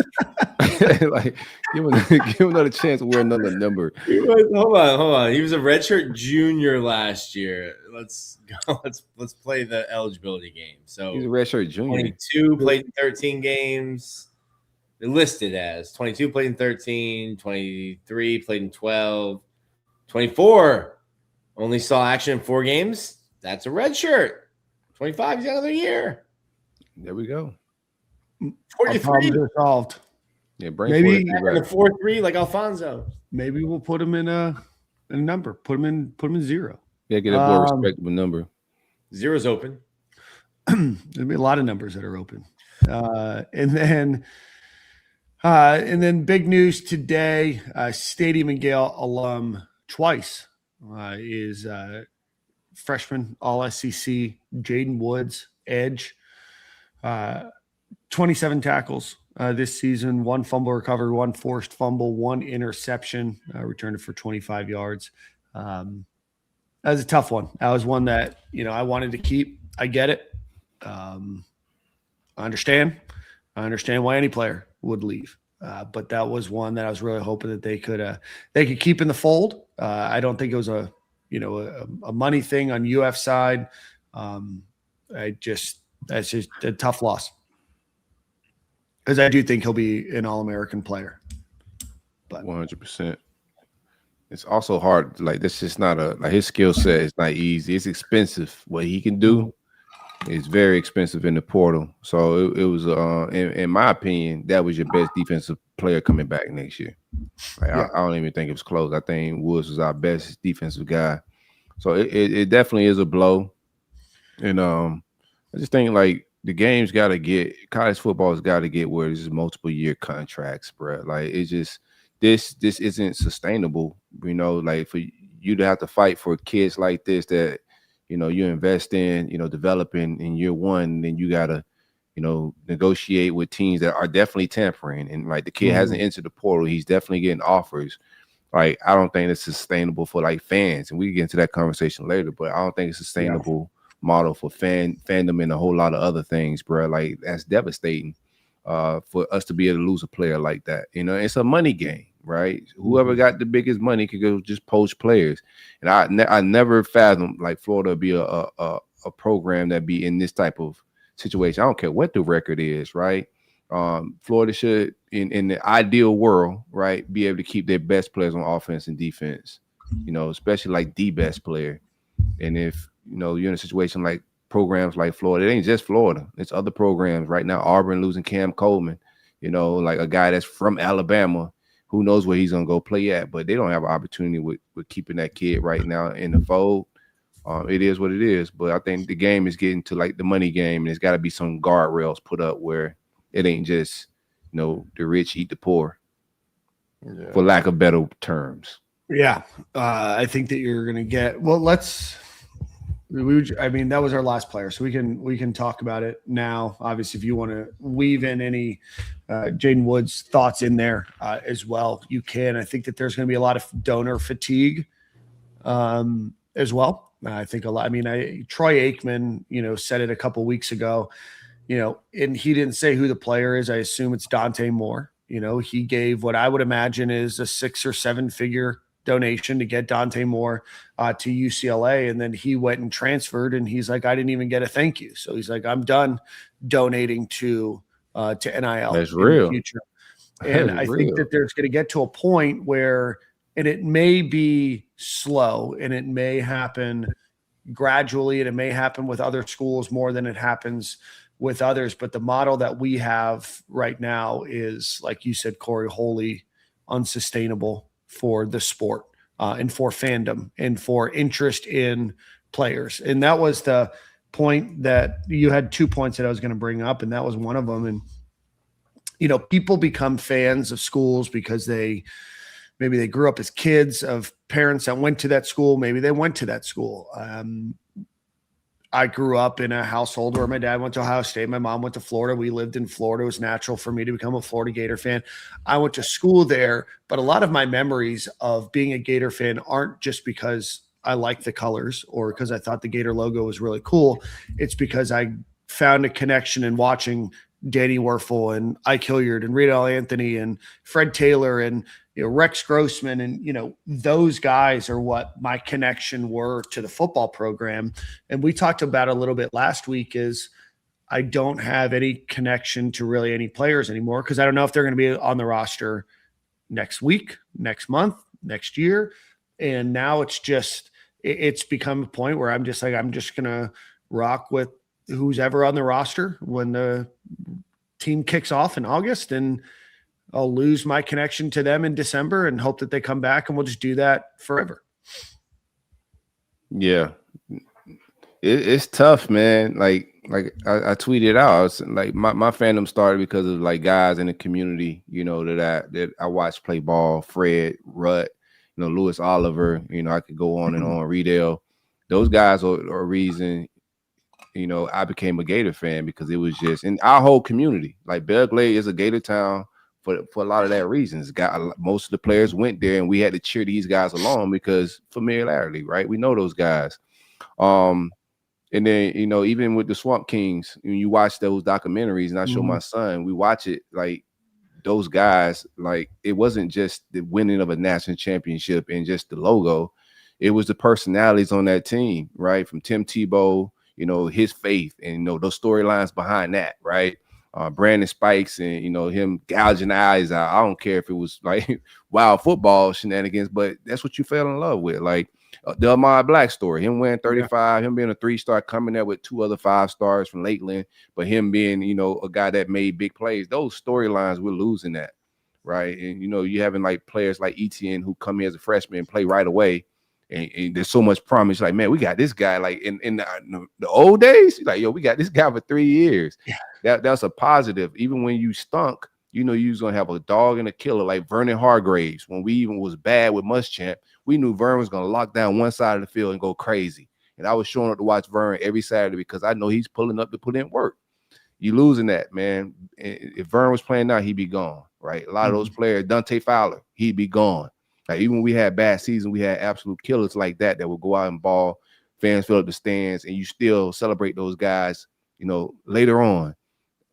give him another chance to wear another number. Hold on. He was a redshirt junior last year. Let's go. Let's play the eligibility game. So He's a redshirt junior. 22 played in 13 games. They're listed as 22 played in 13, 23 played in 12, 24 only saw action in 4 games. That's a redshirt. 25 he's got another year. There we go. 43 solved. Yeah, bring maybe the 4-3 like Alfonso. Maybe we'll put him in a number. Put him in 0. Yeah, get a more respectable number. 0's open. There'll be a lot of numbers that are open. And then big news today, Stadium and Gale alum twice is freshman All-SEC Jaden Woods, edge. 27 tackles this season, 1 fumble recovery, 1 forced fumble, 1 interception, returned it for 25 yards. That was a tough one. That was one that, I wanted to keep. I get it. I understand why any player would leave. But that was one that I was really hoping that they could keep in the fold. I don't think it was a money thing on UF side. That's just a tough loss. Because I do think he'll be an All-American player. But 100%. It's also hard. Like, this is not his skill set is not easy. It's expensive. What he can do is very expensive in the portal. So it was, in my opinion, that was your best defensive player coming back next year. Like, I don't even think it was close. I think Woods was our best defensive guy. So it definitely is a blow. And I just think, like, the game's got to get – college football's got to get where there's multiple-year contracts, bro. Like, it's just – this isn't sustainable, like, for you to have to fight for kids like this that, you invest in, developing in year one, and then you got to, negotiate with teams that are definitely tampering. And, like, the kid hasn't entered the portal. He's definitely getting offers. Like, I don't think it's sustainable for, like, fans. And we can get into that conversation later, but I don't think it's sustainable model for fandom and a whole lot of other things, bro. Like, that's devastating for us to be able to lose a player like that. It's a money game, right? Whoever got the biggest money could go just poach players. And I never fathomed, like, Florida be a program that be in this type of situation. I don't care what the record is, right? Florida should, in the ideal world, right, be able to keep their best players on offense and defense, especially like the best player. And if you're in a situation like programs like Florida, it ain't just Florida. It's other programs right now. Auburn losing Cam Coleman, like a guy that's from Alabama. Who knows where he's gonna go play at? But they don't have an opportunity with keeping that kid right now in the fold. It is what it is. But I think the game is getting to, like, the money game, and there's got to be some guardrails put up where it ain't just the rich eat the poor, for lack of better terms. Yeah, I think that you're going to get. Well, that was our last player, so we can talk about it now. Obviously, if you want to weave in any Jaden Woods thoughts in there as well, you can. I think that there's going to be a lot of donor fatigue as well. I think a lot. Troy Aikman, said it a couple weeks ago. and he didn't say who the player is. I assume it's Dante Moore. He gave what I would imagine is a 6 or 7 figure donation to get Dante Moore to UCLA. And then he went and transferred, and he's like, I didn't even get a thank you. So he's like, I'm done donating to NIL. That's in real. the future. And I think that there's going to get to a point where, and it may be slow and it may happen gradually, and it may happen with other schools more than it happens with others. But the model that we have right now is, like you said, Corey, wholly unsustainable for the sport and for fandom and for interest in players. And that was the point that you had 2 points that I was going to bring up, and that was one of them. And, people become fans of schools because maybe they grew up as kids of parents that went to that school. Maybe they went to that school. I grew up in a household where my dad went to Ohio State. My mom went to Florida. We lived in Florida. It was natural for me to become a Florida Gator fan. I went to school there, but a lot of my memories of being a Gator fan aren't just because I liked the colors or because I thought the Gator logo was really cool. It's because I found a connection in watching Danny Werfel and Ike Hilliard and Reed L. Anthony and Fred Taylor and Rex Grossman, and those guys are what my connection were to the football program. And we talked about a little bit last week is I don't have any connection to really any players anymore because I don't know if they're going to be on the roster next week, next month, next year. And now it's become a point where I'm just going to rock with who's ever on the roster when the team kicks off in August, and I'll lose my connection to them in December and hope that they come back, and we'll just do that forever. Yeah. It's tough, man. Like I tweeted out, I was like, my fandom started because of like guys in the community, that I watched play ball, Fred, Rutt, Lewis Oliver, I could go on and on, Riedel. Those guys are a reason, I became a Gator fan, because it was just in our whole community. Like Belle Glade is a Gator town for a lot of that reasons. Most of the players went there, and we had to cheer these guys along because familiarity, right? We know those guys. And then, even with the Swamp Kings, when you watch those documentaries, and I show my son, we watch it, like those guys, like it wasn't just the winning of a national championship and just the logo. It was the personalities on that team, right? From Tim Tebow, his faith and, those storylines behind that, right? Brandon Spikes and, him gouging eyes out. I don't care if it was like wild football shenanigans, but that's what you fell in love with. Like the Ahmad Black story, him wearing 35, him being a 3-star, coming there with 2 other 5-stars from Lakeland, but him being, a guy that made big plays. Those storylines, we're losing that, right? And, you having like players like Etienne who come here as a freshman and play right away. And there's so much promise. Like, man, we got this guy. Like in the old days, like, yo, we got this guy for 3 years. Yeah. That's a positive. Even when you stunk, you was gonna have a dog and a killer like Vernon Hargraves. When we even was bad with Muschamp, we knew Vern was gonna lock down one side of the field and go crazy. And I was showing up to watch Vern every Saturday because I know he's pulling up to put in work. You losing that, man. If Vern was playing now, he'd be gone, right? A lot of those players, Dante Fowler, he'd be gone. Like even when we had bad season, we had absolute killers like that would go out and ball, fans fill up the stands, and you still celebrate those guys, later on.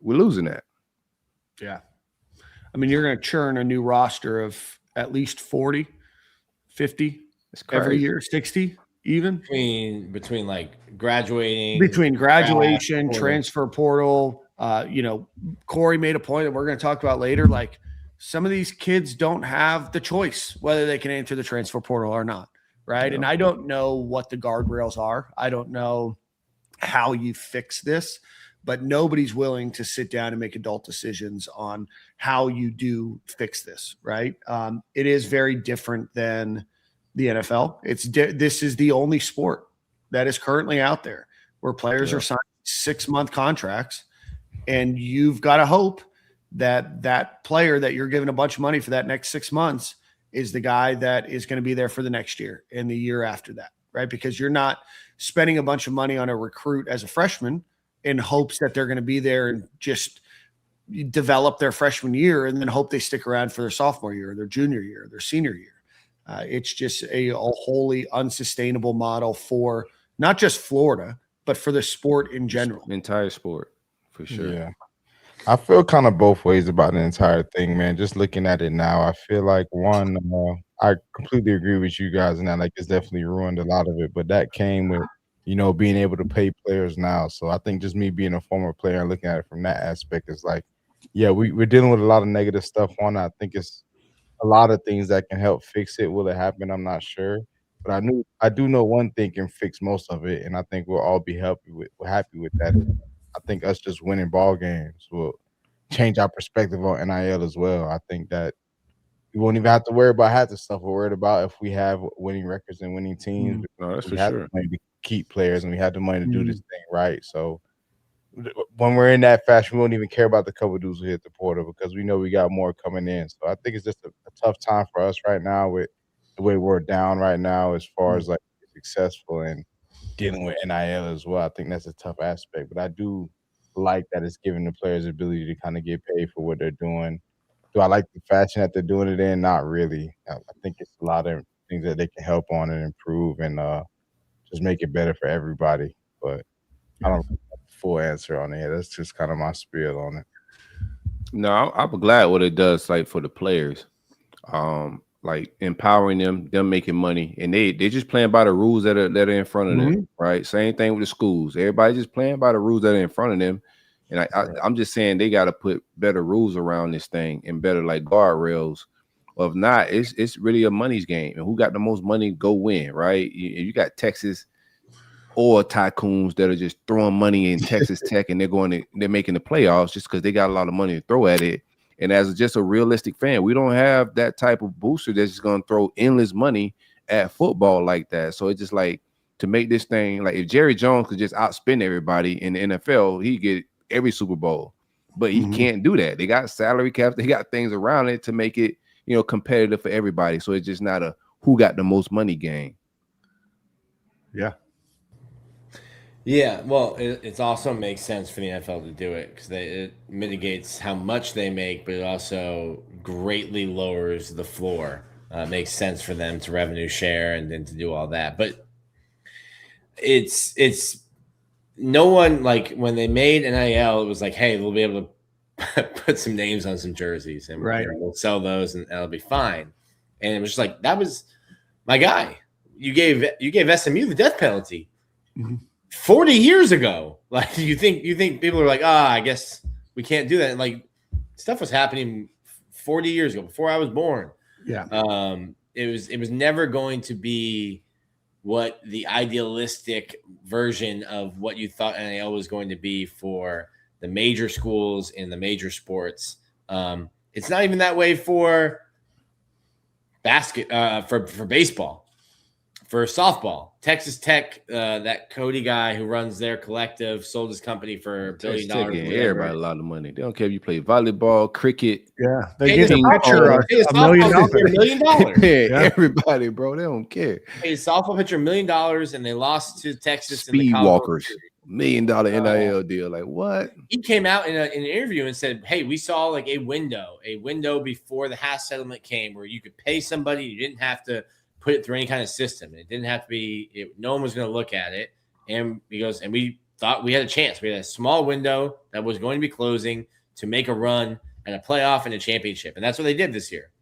We're losing that. Yeah. I mean, you're going to churn a new roster of at least 40, 50 every year, 60 even. Between like graduating. Between graduation, transfer portal. Corey made a point that we're going to talk about later. Like, some of these kids don't have the choice whether they can enter the transfer portal or not, right? Yeah. And I don't know what the guardrails are. I don't know how you fix this, but nobody's willing to sit down and make adult decisions on how you do fix this, right? It is very different than the NFL. This is the only sport that is currently out there where players are signing 6-month contracts, and you've got to hope that player that you're giving a bunch of money for that next 6 months is the guy that is going to be there for the next year and the year after that, right? Because you're not spending a bunch of money on a recruit as a freshman in hopes that they're going to be there and just develop their freshman year and then hope they stick around for their sophomore year, or their junior year, or their senior year. It's just a wholly unsustainable model for not just Florida, but for the sport in general. The entire sport. for sure. Yeah. I feel kind of both ways about the entire thing, man. Just looking at it now, I feel like one, I completely agree with you guys in that, like, it's definitely ruined a lot of it. But that came with, being able to pay players now. So I think just me being a former player and looking at it from that aspect is like, yeah, we're dealing with a lot of negative stuff on it. I think it's a lot of things that can help fix it. Will it happen? I'm not sure. But I do know one thing can fix most of it, and I think we'll all be happy with that. I think us just winning ball games will change our perspective on NIL as well. I think that we won't even have to worry about half the stuff we're worried about if we have winning records and winning teams. No, that's We for have sure. the money to keep players, and we have the money to do this thing right. So when we're in that fashion, we won't even care about the couple dudes who hit the portal because we know we got more coming in. So I think it's just a tough time for us right now with the way we're down right now as far as like successful and dealing with NIL as well. I think that's a tough aspect, but I do like that it's giving the players the ability to kind of get paid for what they're doing. Do I like the fashion that they're doing it in? Not really. I think it's a lot of things that they can help on and improve and just make it better for everybody. But I don't have a full answer on it. That's just kind of my spiel on it. No, I'm glad what it does like for the players. Like empowering them making money, and they just playing by the rules that are in front of them, right? Same thing with the schools. Everybody just playing by the rules that are in front of them, and I'm just saying they got to put better rules around this thing and better like guardrails. If not, it's really a money's game, and who got the most money go win, right? You got Texas or tycoons that are just throwing money in Texas Tech, and they're making the playoffs just because they got a lot of money to throw at it. And as just a realistic fan, we don't have that type of booster that's just going to throw endless money at football like that. So it's just like to make this thing like if Jerry Jones could just outspend everybody in the NFL, he'd get every Super Bowl. But he can't do that. They got salary caps. They got things around it to make it, competitive for everybody. So it's just not a who got the most money game. Yeah. Yeah, well, it also makes sense for the NFL to do it because it mitigates how much they make, but it also greatly lowers the floor. It makes sense for them to revenue share and then to do all that. But it's no one, like when they made NIL, it was like, hey, we'll be able to put some names on some jerseys and we'll sell those and that'll be fine. And it was just like, that was my guy. You gave SMU the death penalty. 40 years ago. Like you think people are like, I guess we can't do that. And like stuff was happening 40 years ago before I was born. Yeah. It was never going to be what the idealistic version of what you thought NIL was going to be for the major schools in the major sports. It's not even that way for for baseball. For softball, Texas Tech, that Cody guy who runs their collective sold his company for $1 billion. Everybody a lot of money. They don't care if you play volleyball, cricket. Yeah, they get the pitcher $1 million. Everybody, bro, they don't care. Hey, softball pitcher $1 million, and they lost to Texas. Speed walkers, $1 million NIL deal. Like what? He came out in an interview and said, "Hey, we saw like a window before the Haas settlement came, where you could pay somebody, you didn't have to put it through any kind of system. It didn't have to be, no one was going to look at it." And he goes, and we thought we had a chance. We had a small window that was going to be closing to make a run and a playoff and a championship. And that's what they did this year.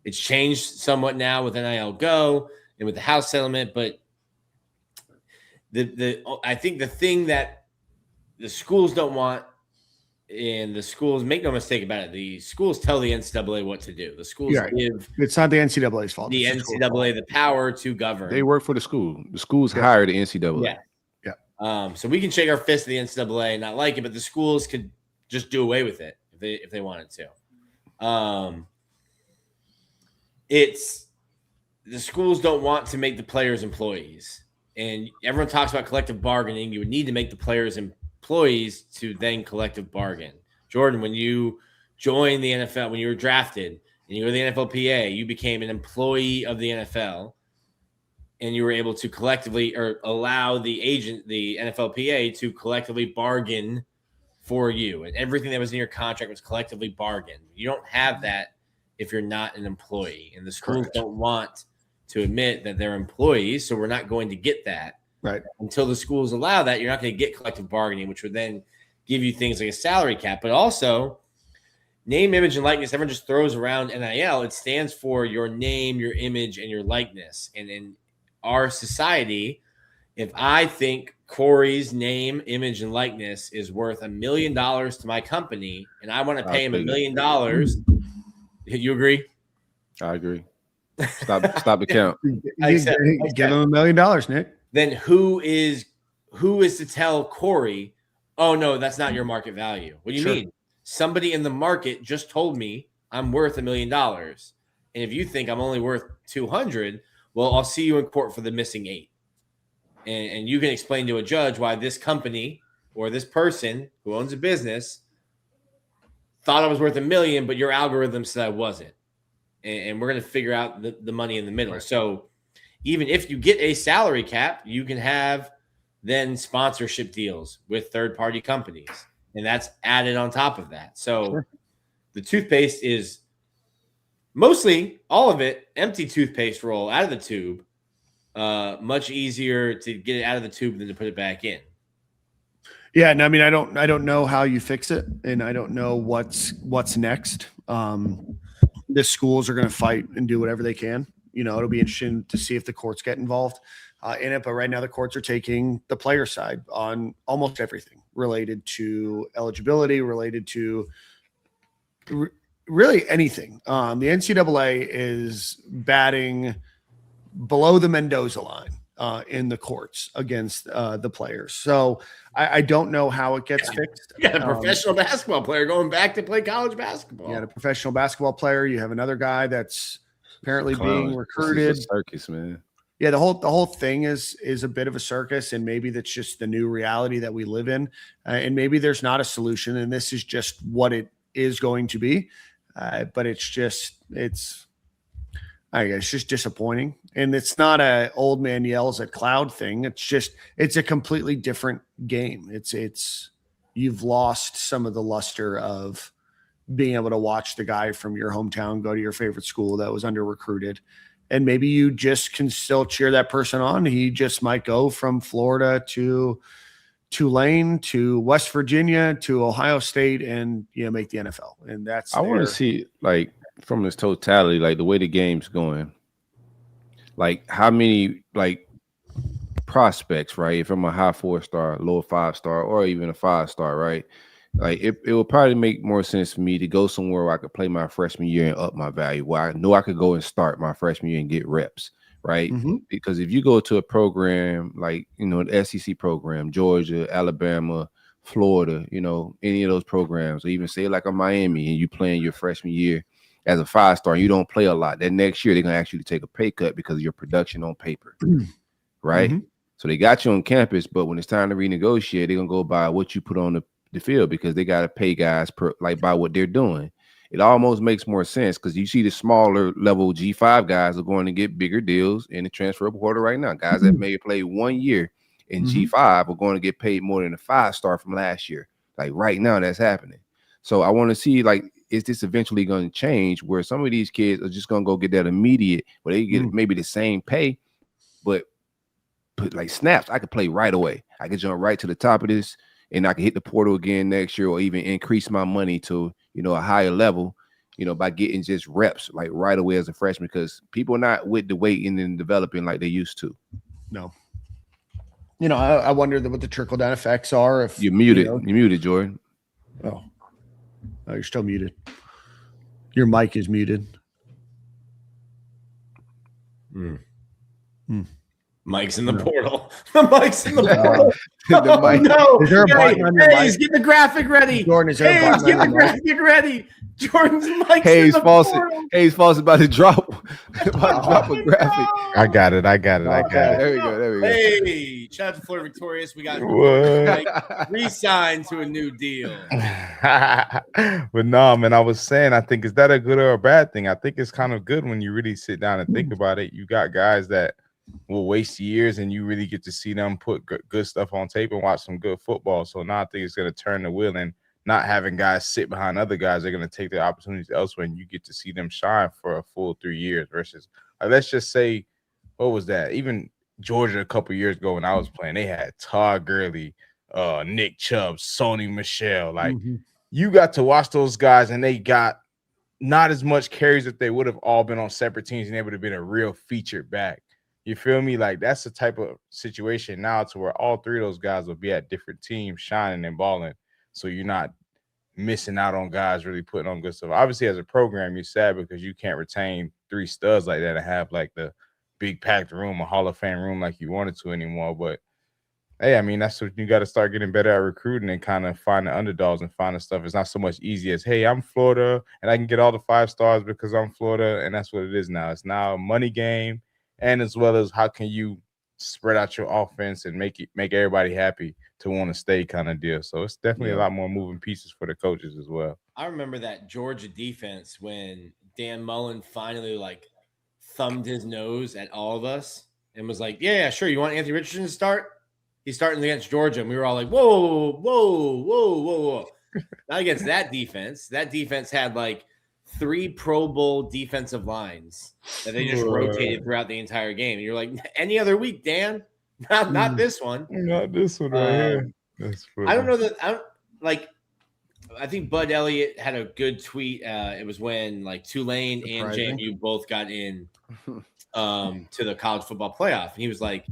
It's changed somewhat now with NIL Go and with the House settlement. But I think the thing that the schools don't want, and the schools, make no mistake about it, the schools tell the NCAA what to do. The schools give it's not the NCAA's fault. The NCAA the power to govern. They work for the school. The schools hire the NCAA. Yeah. So we can shake our fist at the NCAA and not like it, but the schools could just do away with it if they wanted to. It's the schools don't want to make the players employees, and everyone talks about collective bargaining. You would need to make the players employees to then collective bargain. Jordan, when you joined the NFL, when you were drafted and you were the NFLPA, you became an employee of the NFL, and you were able to collectively or allow the NFLPA to collectively bargain for you, and everything that was in your contract was collectively bargained. You don't have that if you're not an employee, and the schools don't want to admit that they're employees, so we're not going to get that. Right. Until the schools allow that, you're not going to get collective bargaining, which would then give you things like a salary cap. But also, name, image, and likeness, everyone just throws around NIL. It stands for your name, your image, and your likeness. And in our society, if I think Corey's name, image, and likeness is worth $1 million to my company, and I want to pay him $1 million, you agree? I agree. Stop the count. Give him $1 million, Nick. Then who is to tell Corey, oh no, that's not your market value? What do you mean? Somebody in the market just told me I'm worth $1 million. And if you think I'm only worth 200, well, I'll see you in court for the missing 8. And you can explain to a judge why this company or this person who owns a business thought I was worth $1 million, but your algorithm said I wasn't. And we're going to figure out the money in the middle. Right. So even if you get a salary cap, you can have then sponsorship deals with third-party companies. And that's added on top of that. So the toothpaste is mostly all of it empty toothpaste roll out of the tube. Much easier to get it out of the tube than to put it back in. Yeah, and I mean, I don't know how you fix it, and I don't know what's next. The schools are going to fight and do whatever they can. You know, it'll be interesting to see if the courts get involved in it. But right now, the courts are taking the player side on almost everything related to eligibility, related to really anything. The NCAA is batting below the Mendoza line in the courts against the players. So I don't know how it gets fixed. You got a professional basketball player going back to play college basketball. You got a professional basketball player. You have another guy that's apparently being recruited. This is a circus, man. Yeah, the whole thing is a bit of a circus, and maybe that's just the new reality that we live in. And maybe there's not a solution, and this is just what it is going to be. But it's just disappointing. And it's not a old man yells at cloud thing. It's a completely different game. It's you've lost some of the luster of being able to watch the guy from your hometown go to your favorite school that was under recruited. And maybe you just can still cheer that person on. He just might go from Florida to Tulane to West Virginia to Ohio State and make the NFL. And that's I want to see, like, from this totality, like the way the game's going, like how many like prospects, right? If I'm a high 4-star, low 5-star, or even a 5-star, right? Like it would probably make more sense for me to go somewhere where I could play my freshman year and up my value, where I know I could go and start my freshman year and get reps, right? Mm-hmm. Because if you go to a program like, the SEC program, Georgia, Alabama, Florida, any of those programs, or even say like a Miami, and you playing your freshman year as a 5-star, you don't play a lot. That next year, they're going to ask you to take a pay cut because of your production on paper, right? Mm-hmm. So they got you on campus, but when it's time to renegotiate, they're going to go by what you put on the field because they got to pay guys by what they're doing. It almost makes more sense because you see the smaller level G5 guys are going to get bigger deals in the transfer portal right now. Guys that may play 1 year in G5 are going to get paid more than a 5-star from last year. Like right now, that's happening. So I want to see, like, is this eventually going to change where some of these kids are just going to go get that immediate, where they get maybe the same pay, but put like snaps. I could play right away. I could jump right to the top of this, and I can hit the portal again next year, or even increase my money to a higher level, by getting just reps like right away as a freshman, because people are not with the waiting and developing like they used to. No. I wonder what the trickle down effects are. If you're muted, you're muted, Jordan. Oh, you're still muted. Your mic is muted. Mike's in the portal. The mic's in the portal. The mic. No. Is there a button on your mic? Get the graphic ready. Jordan, is there a button get on the your mic? graphic ready. Jordan's mic's Hayes in the portal. Hayes Fawcett about to drop a graphic. I got it. There we go. Hey, shout out to Florida Victorious. We got re-signed to a new deal. But no, man, I was saying, I think, is that a good or a bad thing? I think it's kind of good when you really sit down and think about it. You got guys that will waste years, and you really get to see them put good stuff on tape and watch some good football. So now I think it's going to turn the wheel, and not having guys sit behind other guys, they're going to take their opportunities elsewhere, and you get to see them shine for a full 3 years versus, let's just say, what was that? Even Georgia a couple years ago when I was playing, they had Todd Gurley, Nick Chubb, Sony Michelle. Like you got to watch those guys, and they got not as much carries if they would have all been on separate teams, and they would have been a real featured back. You feel me? Like that's the type of situation now to where all three of those guys will be at different teams, shining and balling. So you're not missing out on guys really putting on good stuff. Obviously, as a program, you're sad because you can't retain three studs like that and have like the big packed room, a Hall of Fame room like you wanted to anymore. But hey, I mean, that's what you got to start getting better at recruiting and kind of finding underdogs and finding stuff. It's not so much easy as, hey, I'm Florida and I can get all the 5 stars because I'm Florida. And that's what it is now. It's now a money game, and as well as how can you spread out your offense and make everybody happy to want to stay kind of deal. So it's definitely a lot more moving pieces for the coaches as well. I remember that Georgia defense when Dan Mullen finally like thumbed his nose at all of us and was like, yeah, sure. You want Anthony Richardson to start? He's starting against Georgia. And we were all like, whoa. Not against that defense. That defense had like 3 Pro Bowl defensive lines that they just rotated throughout the entire game. And you're like, any other week, Dan? Not this one. Not this one right here. That's funny. I don't know that I think Bud Elliott had a good tweet. It was when like Tulane and JMU both got in to the college football playoff. And he was like,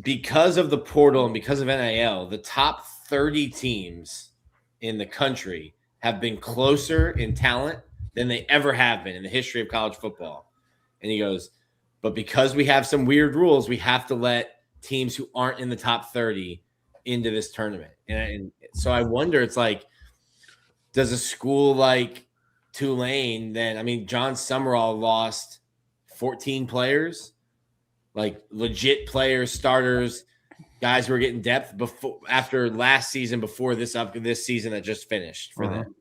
because of the portal and because of NIL, the top 30 teams in the country have been closer in talent than they ever have been in the history of college football. And he goes, but because we have some weird rules, we have to let teams who aren't in the top 30 into this tournament. And so I wonder, it's like, does a school like Tulane then, I mean, John Sumrall lost 14 players, like legit players, starters, guys who were getting depth after last season, before this season that just finished for them.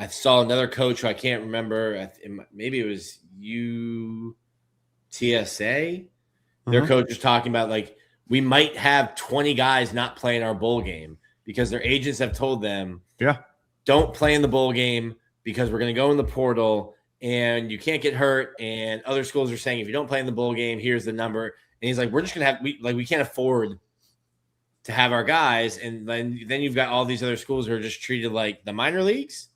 I saw another coach who I can't remember. Maybe it was UTSA. Their coach was talking about like, we might have 20 guys not playing our bowl game because their agents have told them, don't play in the bowl game because we're going to go in the portal and you can't get hurt. And other schools are saying, if you don't play in the bowl game, here's the number. And he's like, we're just going to have, we can't afford to have our guys. And then you've got all these other schools who are just treated like the minor leagues.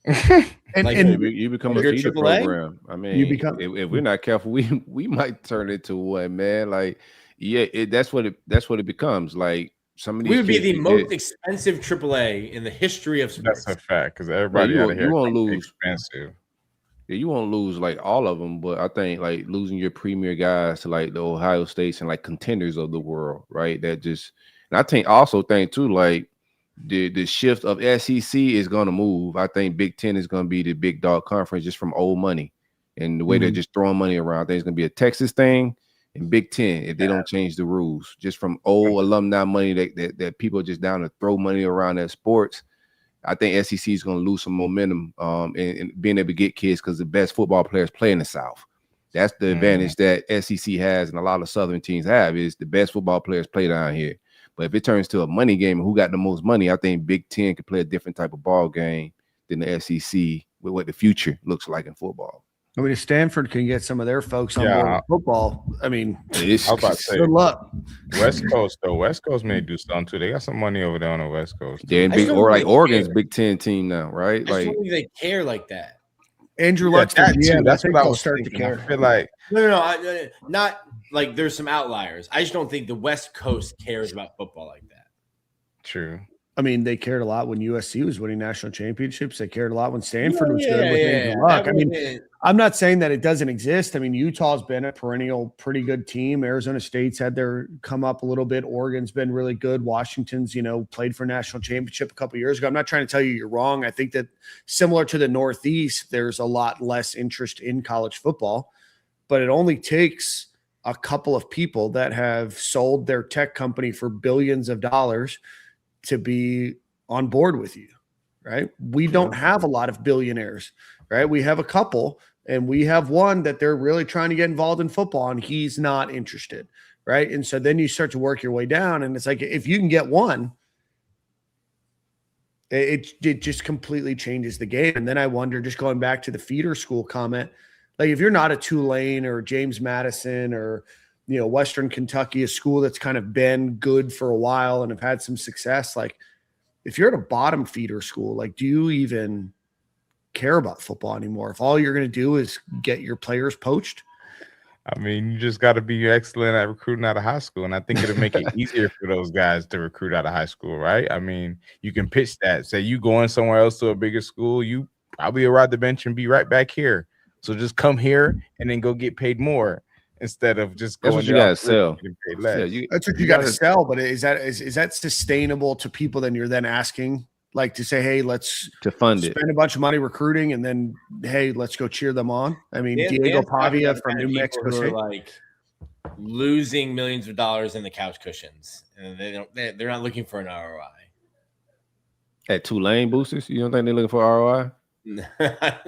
and you become a feeder AAA program. I mean, if we're not careful, we might turn into one, man. Like, that's what it becomes. Like, some of these we would be the most expensive AAA in the history of sports. That's a fact because everybody out here won't lose expensive. Yeah, you won't lose like all of them, but I think like losing your premier guys to like the Ohio States and like contenders of the world, right? That just, and I think too, like the shift of SEC is going to move. I think Big Ten is going to be the big dog conference just from old money and the way they're just throwing money around. I think it's going to be a Texas thing and Big Ten if they don't change the rules, just from old alumni money that people are just down to throw money around at sports. I think SEC is going to lose some momentum in being able to get kids because the best football players play in the South. That's the advantage that SEC has and a lot of Southern teams have is the best football players play down here. But if it turns to a money game and who got the most money, I think Big Ten could play a different type of ball game than the SEC with what the future looks like in football. I mean, if Stanford can get some of their folks on board with football, I mean, I was about to say, good luck. West Coast, though. West Coast may do something, too. They got some money over there on the West Coast. Yeah, or like Oregon's Big Ten team now, right? I Like, don't think they care like that. Andrew Luck's that's what I was starting to care. I feel like No, not like there's some outliers. I just don't think the West Coast cares about football like that. True. I mean, they cared a lot when USC was winning national championships. They cared a lot when Stanford was good with Andrew Luck. I mean, I'm not saying that it doesn't exist. I mean, Utah's been a perennial pretty good team. Arizona State's had their come up a little bit. Oregon's been really good. Washington's, played for a national championship a couple of years ago. I'm not trying to tell you you're wrong. I think that similar to the Northeast, there's a lot less interest in college football, but it only takes a couple of people that have sold their tech company for billions of dollars to be on board with you, right? We don't have a lot of billionaires, right? We have a couple, and we have one that they're really trying to get involved in football, and he's not interested, right? And so then you start to work your way down, and it's like if you can get one, it just completely changes the game. And then I wonder, just going back to the feeder school comment, Like if you're not a Tulane or James Madison or, Western Kentucky, a school that's kind of been good for a while and have had some success, like if you're at a bottom feeder school, like do you even care about football anymore? If all you're going to do is get your players poached? I mean, you just got to be excellent at recruiting out of high school. And I think it'll make it easier for those guys to recruit out of high school, right? I mean, you can pitch that. Say you going somewhere else to a bigger school, you probably will ride the bench and be right back here. So just come here and then go get paid more instead of just going. That's what you got to sell. That's what you got to sell. But is that sustainable to people? Then you're then asking like to say, hey, let's fund spend a bunch of money recruiting and then, hey, let's go cheer them on. I mean, Diego Pavia from New Mexico State, like losing millions of dollars in the couch cushions, and they're not looking for an ROI. At Tulane boosters, you don't think they're looking for ROI?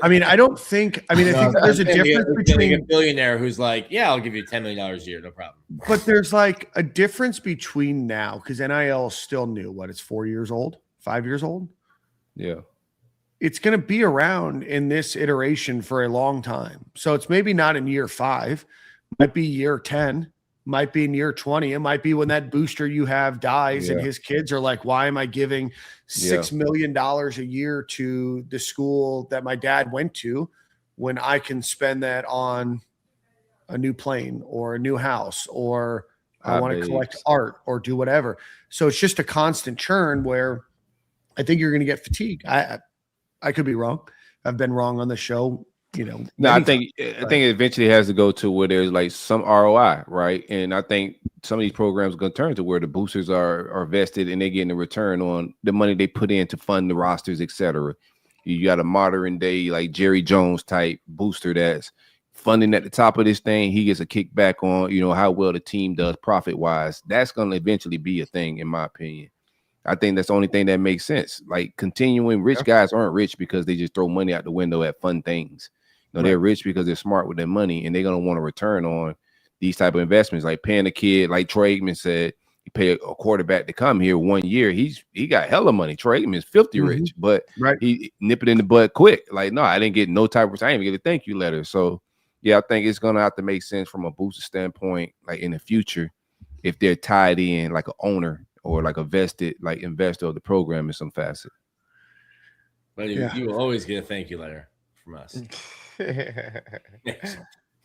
I mean, I think there's a difference between a billionaire who's like, yeah, I'll give you $10 million a year, no problem. But there's like a difference between now, because NIL is still new. What, it's 4 years old, 5 years old? Yeah. It's going to be around in this iteration for a long time. So it's maybe not in year 5, might be year 10, might be in year 20. It might be when that booster you have dies and his kids are like, why am I giving $6 million a year to the school that my dad went to when I can spend that on a new plane or a new house, or I want to collect art or do whatever. So it's just a constant churn where I think you're going to get fatigue. I could be wrong. I've been wrong on the show. No, I think it eventually has to go to where there's like some ROI, right? And I think some of these programs are going to turn to where the boosters are vested and they're getting a return on the money they put in to fund the rosters, etc. You got a modern day like Jerry Jones type booster that's funding at the top of this thing. He gets a kickback on how well the team does profit wise. That's going to eventually be a thing, in my opinion. I think that's the only thing that makes sense. Like continuing, rich guys aren't rich because they just throw money out the window at fun things. They're rich because they're smart with their money and they're going to want to return on these type of investments, like paying a kid, like Troy Aikman said, you pay a quarterback to come here 1 year. He got hella money. Troy Aikman is filthy rich, but he nip it in the bud quick. Like, no, I didn't get no type of, I didn't even get a thank you letter. So yeah, I think it's going to have to make sense from a booster standpoint, like in the future, if they're tied in like an owner or like a vested like investor of the program in some facet. But you will always get a thank you letter from us.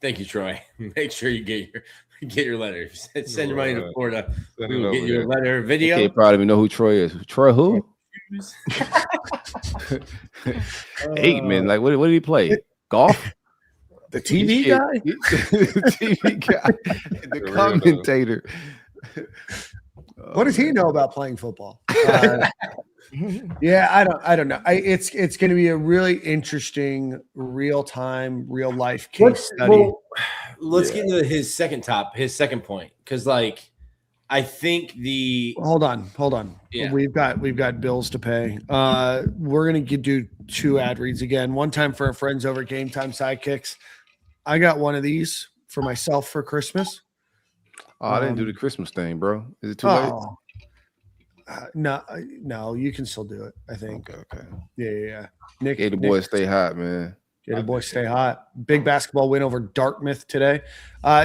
Thank you, Troy. Make sure you get your letter. Send your money to Florida. We will get you a letter video. You probably even know who Troy is. Troy who? Aikman. Like what did he play? Golf? The TV guy? The TV guy. The commentator. What does he know about playing football? Yeah, I don't know. It's going to be a really interesting real time, real life case study. Well, let's get into his second point, because like I think hold on. Yeah. We've got bills to pay. We're gonna do 2 ad reads again. One time for our friends over at Game Time Sidekicks. I got one of these for myself for Christmas. Oh, I didn't do the Christmas thing, bro. Is it too late? No, you can still do it, I think. Okay. Yeah. Nick, Gator boys stay hot, man. Gator boys stay hot. Big basketball win over Dartmouth today.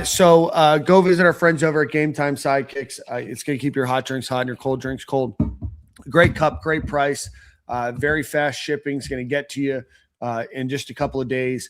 So go visit our friends over at Game Time Sidekicks. It's going to keep your hot drinks hot and your cold drinks cold. Great cup, great price. Very fast shipping. It's going to get to you in just a couple of days.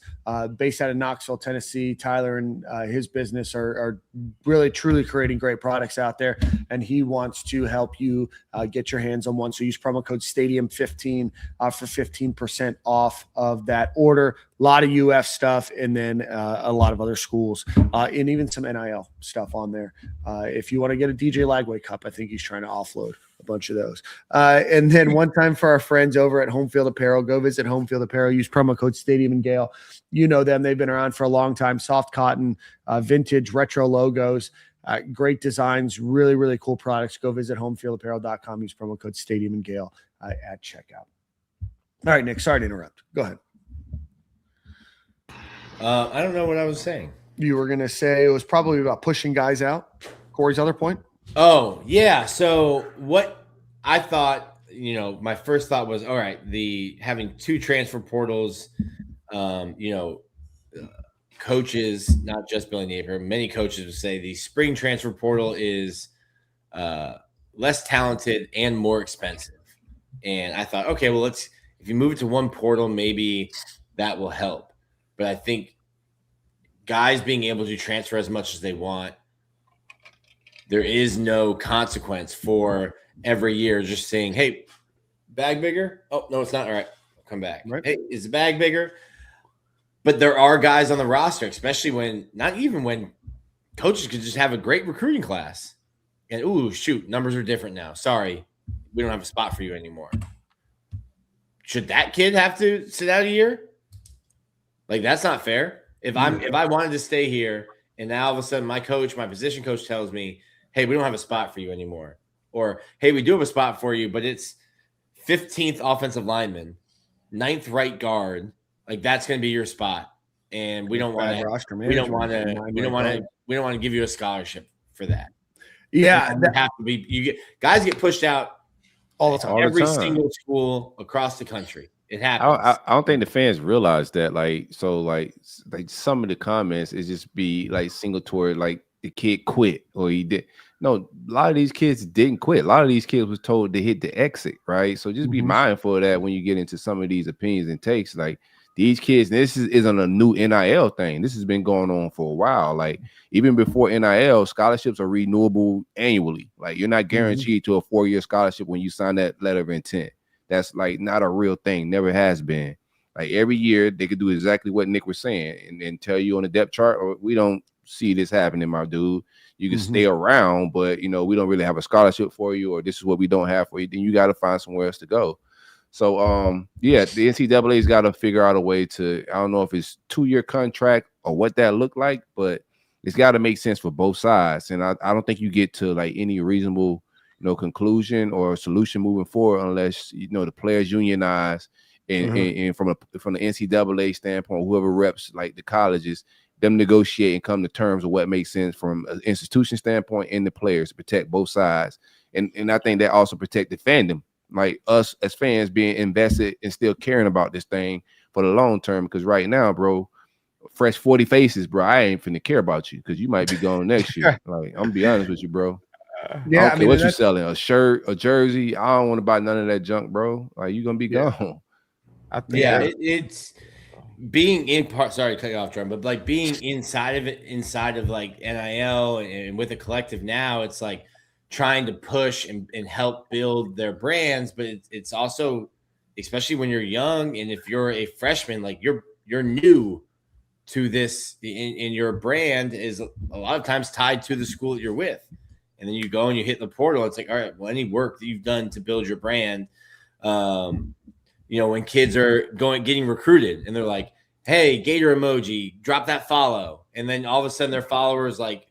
Based out of Knoxville, Tennessee. Tyler and his business are really truly creating great products out there, and he wants to help you get your hands on one. So use promo code Stadium15 for 15% off of that order. A lot of UF stuff, and then a lot of other schools, and even some NIL stuff on there. If you want to get a DJ Lagway cup, I think he's trying to offload a bunch of those. And then one time for our friends over at Home Field Apparel, go visit Home Field Apparel. Use promo code Stadium and Gale. You know them. They've been around for a long time. Soft cotton, vintage, retro logos, great designs, really, really cool products. Go visit homefieldapparel.com. Use promo code Stadium and Gale at checkout. All right, Nick, sorry to interrupt. Go ahead. I don't know what I was saying. You were going to say it was probably about pushing guys out. Corey's other point? Oh, yeah. So what I thought, my first thought was, all right, having 2 transfer portals, coaches, not just Billy Napier, many coaches would say the spring transfer portal is less talented and more expensive. And I thought, okay, well, if you move it to one portal, maybe that will help. But I think guys being able to transfer as much as they want, there is no consequence for every year just saying, hey, bag bigger? Oh, no, it's not. All right, I'll come back. Right. Hey, is the bag bigger? But there are guys on the roster, especially when coaches could just have a great recruiting class. And, ooh, shoot, numbers are different now. Sorry, we don't have a spot for you anymore. Should that kid have to sit out a year? Like, that's not fair. If I wanted to stay here and now all of a sudden my position coach tells me, hey, we don't have a spot for you anymore. Or, hey, we do have a spot for you, but it's 15th offensive lineman, 9th right guard. Like, that's going to be your spot. And we don't want to give you a scholarship for that. Yeah. Guys get pushed out all the time. Every single school across the country. It happens. I don't think the fans realize that. Like some of the comments is just be like singletory, like the kid quit or he did. No, a lot of these kids didn't quit. A lot of these kids was told to hit the exit, right? So just be mindful of that when you get into some of these opinions and takes. Like these kids, this isn't a new NIL thing. This has been going on for a while. Like even before NIL, scholarships are renewable annually. Like you're not guaranteed to a 4-year scholarship when you sign that letter of intent. That's like not a real thing. Never has been. Like every year they could do exactly what Nick was saying and tell you on the depth chart, or we don't see this happening, my dude. You can stay around, but we don't really have a scholarship for you, or this is what we don't have for you. Then you got to find somewhere else to go. So the NCAA's got to figure out a way to, I don't know if it's 2-year contract or what that look like, but it's got to make sense for both sides. And I don't think you get to like any reasonable conclusion or solution moving forward unless the players unionize and from the NCAA standpoint, whoever reps like the colleges, them negotiate and come to terms of what makes sense from an institution standpoint and the players to protect both sides. And I think that also protect the fandom, like us as fans being invested and still caring about this thing for the long term. Because right now, bro, fresh 40 faces, bro, I ain't finna care about you because you might be gone next year. Like I'm gonna be honest with you, bro. I don't care what you selling, a shirt, a jersey. I don't want to buy none of that junk, bro. Like you're gonna be gone. I think it's being in part. Sorry to cut you off, Jordan, but like being inside of like NIL and with a collective now, it's like trying to push and help build their brands, but it's also, especially when you're young and if you're a freshman, like you're new to this, and your brand is a lot of times tied to the school that you're with. And then you go and you hit the portal. It's like, all right, well, any work that you've done to build your brand, when kids are getting recruited and they're like, hey, Gator emoji, drop that follow. And then all of a sudden their followers like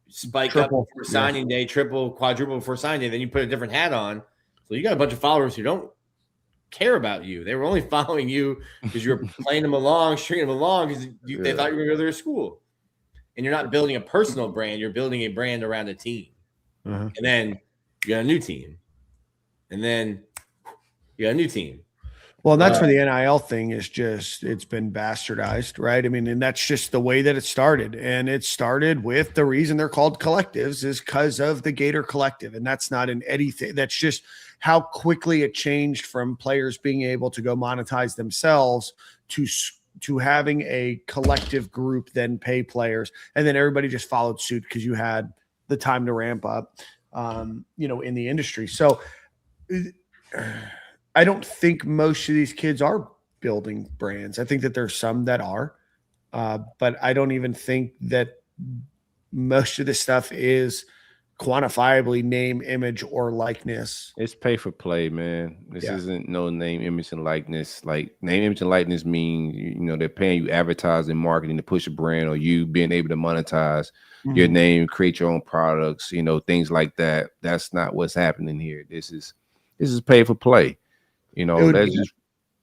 spike up before signing day, triple, quadruple before signing day. Then you put a different hat on. So you got a bunch of followers who don't care about you. They were only following you because you were playing them along, stringing them along because they thought you were going to go to their school. And you're not building a personal brand. You're building a brand around a team. And then you got a new team. And then you got a new team. Well, that's where the NIL thing is it's been bastardized, right? I mean, and that's just the way that it started. And it started with the reason they're called collectives is because of the Gator Collective. And that's not an Eddie thing. That's just how quickly it changed from players being able to go monetize themselves to having a collective group then pay players. And then everybody just followed suit because you had the time to ramp up, in the industry. So I don't think most of these kids are building brands. I think that there's some that are, but I don't even think that most of this stuff is quantifiably name, image, or likeness. It's pay for play, man. This isn't no name, image, and likeness. Like name, image, and likeness mean they're paying you advertising, marketing to push a brand, or you being able to monetize your name, create your own products, things like that. That's not what's happening here. This is pay for play. That's just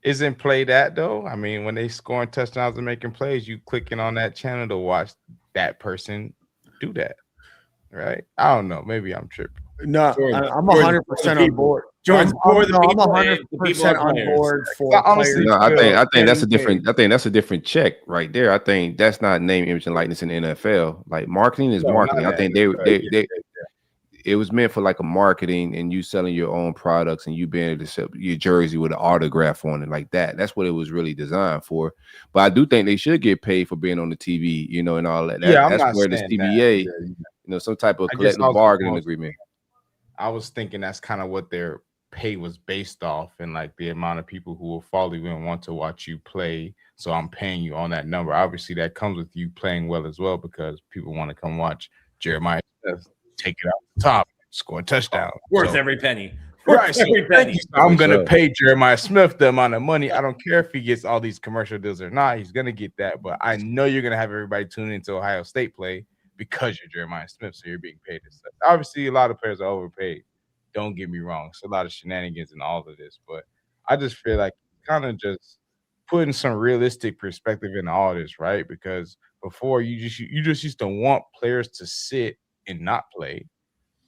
isn't play that though. I mean, when they scoring touchdowns and making plays, you clicking on that channel to watch that person do that. Right? I don't know. Maybe I'm tripping. No, Jordan, I'm 100% on board. Jordan's for the I'm people and the people 100% are on players. board for Honestly, players. I think that's a getting different. paid. I think that's a different check right there. I think that's not name, image, and likeness in the NFL. Like marketing is No, marketing. not I think that. it was meant for like a marketing and you selling your own products and you being able to sell your jersey with an autograph on it like that. That's what it was really designed for. But I do think they should get paid for being on the TV, you know, and all that. Yeah, I'm that's not where the saying CBA, that. you know, some type of I guess collective also bargaining was- agreement. I was thinking that's kind of what their pay was based off, and like the amount of people who will follow you and want to watch you play. So I'm paying you on that number. Obviously, that comes with you playing well as well, because people want to come watch Jeremiah Smith take it out the top, score a touchdown. Worth So- every penny. Right, so Every penny. I'm gonna pay Jeremiah Smith the amount of money. I don't care if he gets all these commercial deals or not. He's gonna get that, but I know you're gonna have everybody tune into Ohio State play because you're Jeremiah Smith, so you're being paid as such. Obviously, a lot of players are overpaid. Don't get me wrong. It's a lot of shenanigans in all of this, but I just feel like kind of just putting some realistic perspective in all this, right? Because before you just used to want players to sit and not play,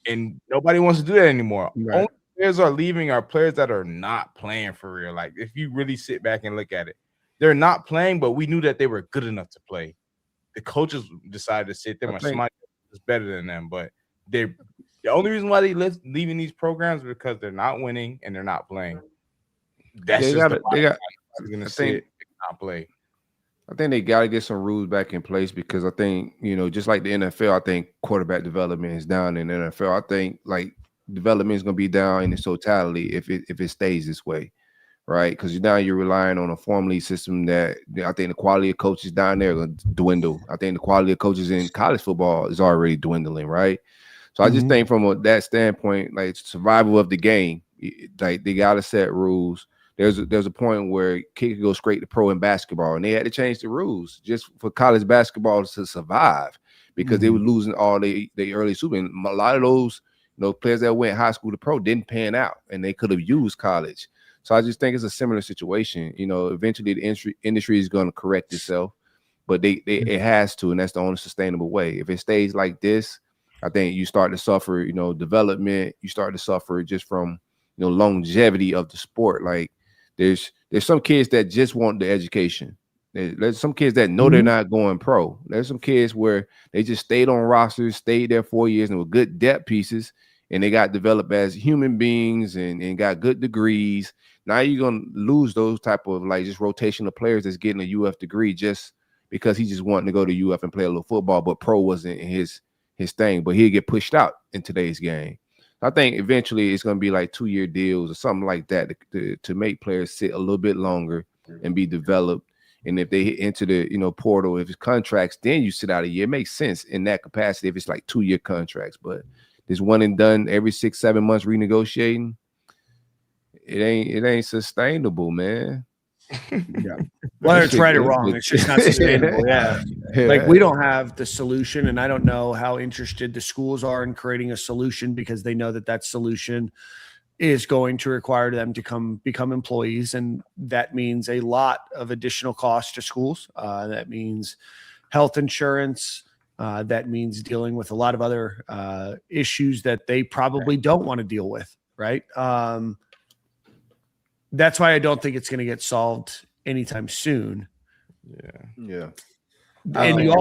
and nobody wants to do that anymore. Right. Only players are leaving are players that are not playing for real. Like if you really sit back and look at it, they're not playing, but we knew that they were good enough to play. The coaches decided to sit them or somebody was better than them, but the only reason why they leaving these programs is because they're not winning and they're not playing. That's They just got gonna I sit think- and not play. I think they got to get some rules back in place because I think, you know, just like the NFL, I think quarterback development is down in the NFL. I think like development is going to be down in its totality if it stays this way, right? Because now you're relying on a form league system that I think the quality of coaches down there are going to dwindle. I think the quality of coaches in college football is already dwindling, right? So I just think from that standpoint, like survival of the game, like they got to set rules. There's a point where kids go straight to pro in basketball, and they had to change the rules just for college basketball to survive because they were losing all the early super. And a lot of those, you know, players that went high school to pro didn't pan out, and they could have used college. So I just think it's a similar situation. You know, eventually the industry is going to correct itself, but it has to, and that's the only sustainable way. If it stays like this, I think you start to suffer, you know, development. You start to suffer just from, you know, longevity of the sport. Like there's some kids that just want the education. There's some kids that know they're not going pro. There's some kids where they just stayed on rosters, stayed there 4 years, and were good depth pieces, and they got developed as human beings and got good degrees. Now you're gonna lose those type of like just rotational players that's getting a UF degree just because he just wanted to go to UF and play a little football, but pro wasn't his thing. But he'll get pushed out in today's game. I think eventually it's going to be like 2-year deals or something like that to make players sit a little bit longer and be developed. And if they hit into the, you know, portal, if it's contracts, then you sit out a year. It makes sense in that capacity if it's like 2-year contracts. But this one and done every 6-7 months renegotiating, it ain't sustainable, man. Yeah. Whether it's right or wrong, it's just not sustainable. Yeah. Like we don't have the solution, and I don't know how interested the schools are in creating a solution because they know that solution is going to require them to become employees, and that means a lot of additional costs to schools. That means health insurance. That means dealing with a lot of other issues that they probably don't want to deal with, right? That's why I don't think it's going to get solved anytime soon. Yeah. And you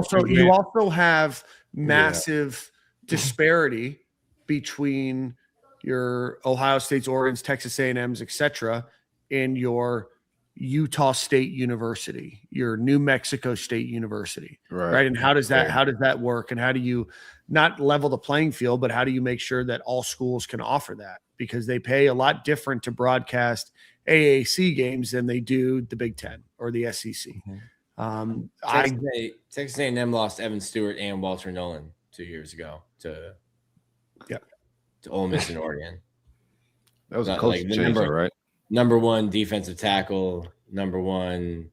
also have massive disparity between your Ohio States, Oregon's, Texas A&M's, etc., and your Utah State University, your New Mexico State University, right? And how does that work? And how do you not level the playing field, but how do you make sure that all schools can offer that? Because they pay a lot different to broadcast AAC games than they do the Big Ten or the SEC. Texas A&M lost Evan Stewart and Walter Nolan 2 years ago to Ole Miss and Oregon. That was a coaching change, right? Number one defensive tackle, number one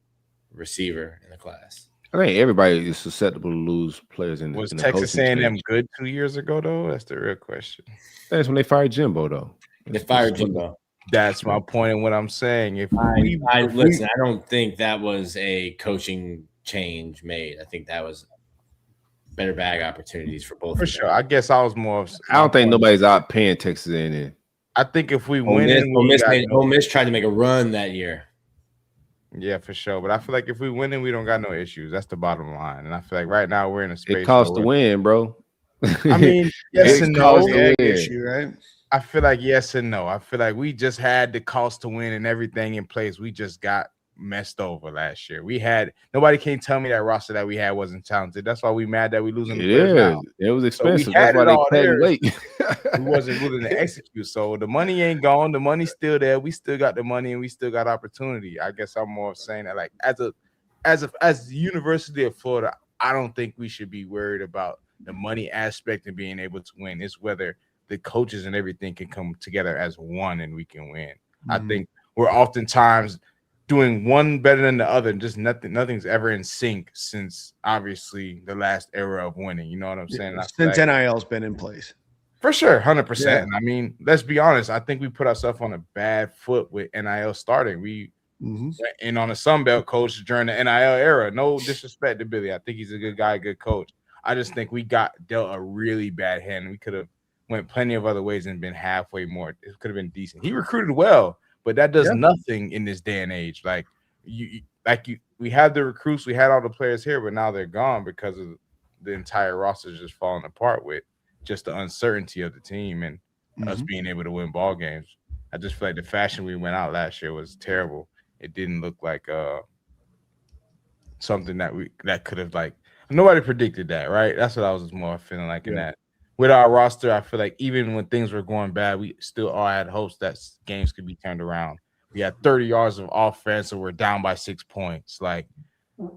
receiver in the class. I think everybody is susceptible to lose players in. Was in the Texas coaching A&M change. good 2 years ago though? That's the real question. That's when they fired Jimbo, though. They fired Jimbo. That's my point in what I'm saying. If listen, I don't think that was a coaching change made. I think that was better bag opportunities for both. For sure. I guess I was more. I don't think nobody's out paying Texas A&M. I think if we win, Ole Miss tried to make a run that year. Yeah, for sure. But I feel like if we win, we don't got no issues. That's the bottom line. And I feel like right now we're in a space. It costs to win, bro. I mean, yes and no. Issue, right? I feel like yes and no. I feel like we just had the cost to win and everything in place. We just got messed over last year. Nobody can tell me that roster that we had wasn't talented. That's why we mad that we losing. It was expensive. So that's why they paid late. We wasn't willing to execute. So the money ain't gone. The money's still there. We still got the money and we still got opportunity. I guess I'm more saying that like as the University of Florida, I don't think we should be worried about the money aspect and being able to win. It's whether the coaches and everything can come together as one and we can win. I think we're oftentimes doing one better than the other, and just nothing's ever in sync since obviously the last era of winning. You know what I'm saying? Since NIL's been in place. For sure, 100%. Yeah. I mean, let's be honest. I think we put ourselves on a bad foot with NIL starting. We went in on a Sunbelt coach during the NIL era. No disrespect to Billy. I think he's a good guy, good coach. I just think we got dealt a really bad hand. We could have went plenty of other ways and been halfway more. It could have been decent. He recruited well. But that does nothing in this day and age. We had the recruits, we had all the players here, but now they're gone because of the entire roster just falling apart with just the uncertainty of the team and us being able to win ball games. I just feel like the fashion we went out last year was terrible. It didn't look like something that could have nobody predicted that, right? That's what I was more feeling like in that. With our roster, I feel like even when things were going bad, we still all had hopes that games could be turned around. We had 30 yards of offense, and we're down by 6 points. Like,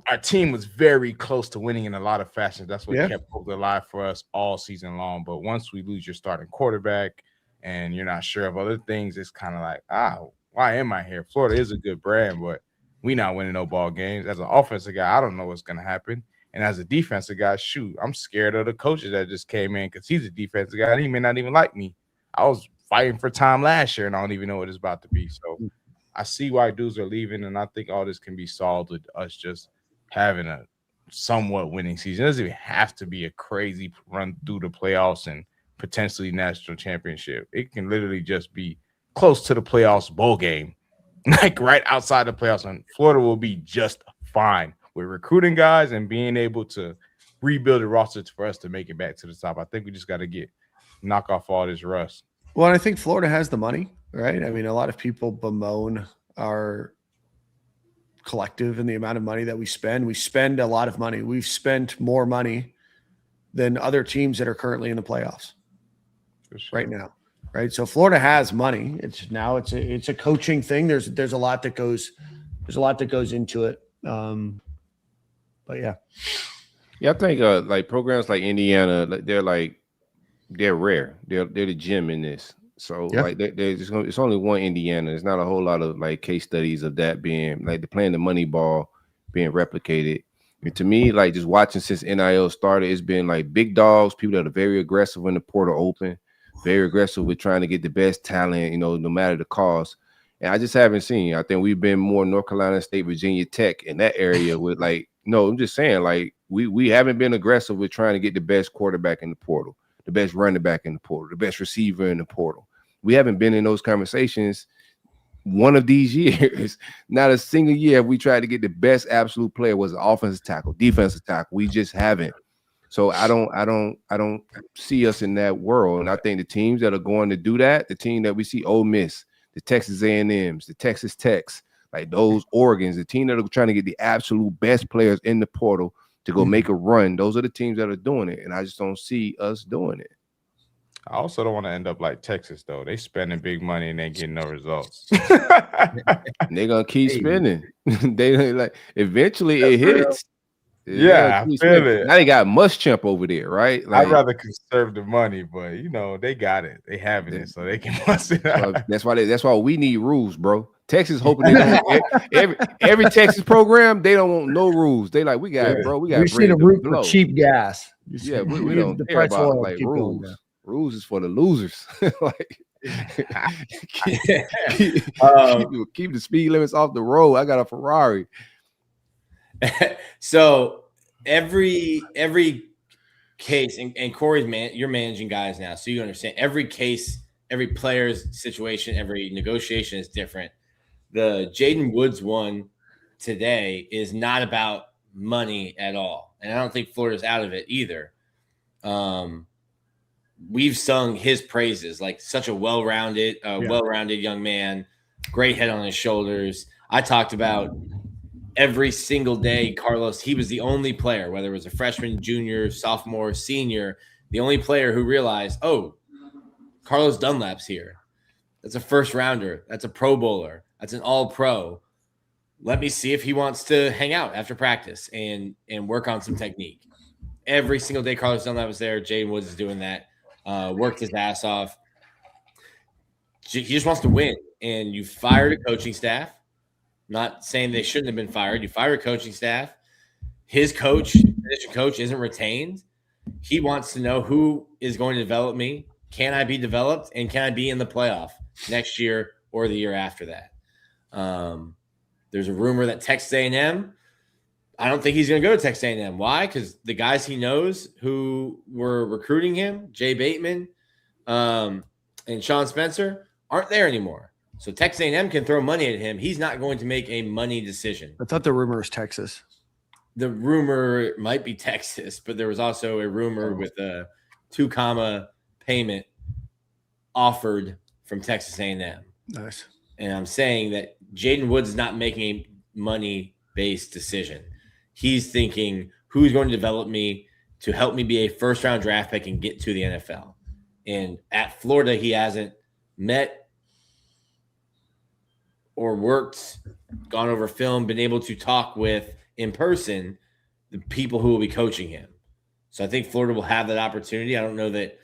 our team was very close to winning in a lot of fashions. That's what kept hope alive for us all season long. But once we lose your starting quarterback and you're not sure of other things, it's kind of like, why am I here? Florida is a good brand, but we not winning no ball games. As an offensive guy, I don't know what's going to happen. And as a defensive guy, shoot, I'm scared of the coaches that just came in because he's a defensive guy and he may not even like me. I was fighting for time last year and I don't even know what it's about to be. So I see why dudes are leaving, and I think all this can be solved with us just having a somewhat winning season. It doesn't even have to be a crazy run through the playoffs and potentially national championship. It can literally just be close to the playoffs bowl game, like right outside the playoffs. And Florida will be just fine with recruiting guys and being able to rebuild the roster for us to make it back to the top. I think we just got to knock off all this rust. Well, I think Florida has the money, right? I mean, a lot of people bemoan our collective and the amount of money that we spend. We spend a lot of money. We've spent more money than other teams that are currently in the playoffs right now, right? So Florida has money. It's a coaching thing. There's a lot that goes into it. But yeah, I think like programs like Indiana, they're rare. They're the gem in this. So like it's only one Indiana. There's not a whole lot of like case studies of that being like they're playing the money ball being replicated. And to me, like just watching since NIL started, it's been like big dogs, people that are very aggressive when the portal open, very aggressive with trying to get the best talent, no matter the cost. And I just haven't seen. I think we've been more North Carolina State, Virginia Tech in that area with I'm just saying like we haven't been aggressive with trying to get the best quarterback in the portal, the best running back in the portal, the best receiver in the portal. We haven't been in those conversations one of these years. Not a single year have we tried to get the best absolute player was an offensive tackle, defensive tackle. We just haven't. So I don't see us in that world. And I think the teams that are going to do that, the team that we see Ole Miss, the Texas A&Ms, the Texas Techs, like those Oregons, the team that are trying to get the absolute best players in the portal to go make a run, those are the teams that are doing it. And I just don't see us doing it. I also don't want to end up like Texas, though. They spending big money and they getting no results. They're going to keep spending. They like eventually it hits. Yeah, I feel it. Now they got Muschamp over there, right? I'd rather conserve the money, but they got it. They having it, so they can bust it out. That's why we need rules, bro. Texas hoping they don't every Texas program, they don't want no rules. They like, we got it, bro. We got see the root for cheap gas. Yeah, we don't care about like rules. Rules is for the losers. Like keep the speed limits off the road. I got a Ferrari. So every case, and Corey's you're managing guys now, so you understand every case, every player's situation, every negotiation is different. The Jaden Woods one today is not about money at all, and I don't think Florida's out of it either. We've sung his praises, like such a well-rounded young man, great head on his shoulders. I talked about every single day, Carlos, he was the only player, whether it was a freshman, junior, sophomore, senior, the only player who realized, oh, Carlos Dunlap's here. That's a first rounder. That's a Pro Bowler. That's an all-pro. Let me see if he wants to hang out after practice and work on some technique. Every single day Carlos Dunlap was there. Jaden Woods is doing that. Worked his ass off. He just wants to win. And you fired a coaching staff. Not saying they shouldn't have been fired. You fired a coaching staff. His position coach isn't retained. He wants to know who is going to develop me. Can I be developed? And can I be in the playoff next year or the year after that? There's a rumor that Texas A&M, I don't think he's going to go to Texas A&M. Why? Because the guys he knows who were recruiting him, Jay Bateman and Sean Spencer, aren't there anymore. So Texas A&M can throw money at him. He's not going to make a money decision. I thought the rumor was Texas. The rumor might be Texas, but there was also a rumor with a 2 payment offered from Texas A&M. Nice. And I'm saying that Jaden Woods is not making a money-based decision. He's thinking, who's going to develop me to help me be a first-round draft pick and get to the NFL? And at Florida, he hasn't met or worked, gone over film, been able to talk with, in person, the people who will be coaching him. So I think Florida will have that opportunity. I don't know that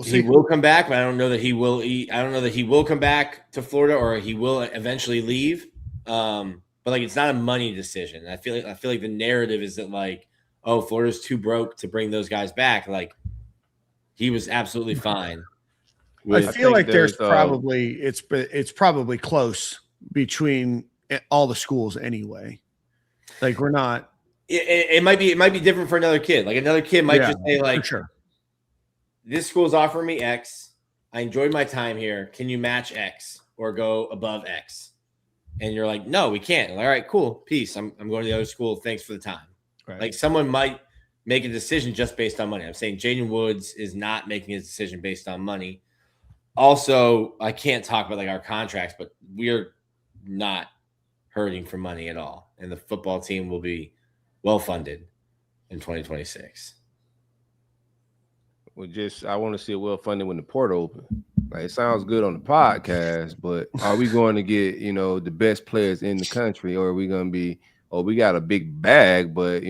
he will come back, but I don't know that he will. I don't know that he will come back to Florida or he will eventually leave. But like, it's not a money decision. I feel like the narrative is that like, oh, Florida's too broke to bring those guys back. Like, he was absolutely fine. I feel like there's probably it's probably close between all the schools anyway. Like, we're not. It might be different for another kid. Like, another kid might just say like, sure, this school's offering me X. I enjoyed my time here. Can you match X or go above X? And you're like, no, we can't. All right, cool. Peace. I'm going to the other school. Thanks for the time. right. Like, someone might make a decision just based on money. I'm saying Jaden Woods is not making a decision based on money. Also, I can't talk about like our contracts, but we're not hurting for money at all. And the football team will be well funded in 2026. Well, I want to see it well funded when the portal open. Like, it sounds good on the podcast, but are we going to get, the best players in the country, or are we going to be, we got a big bag, but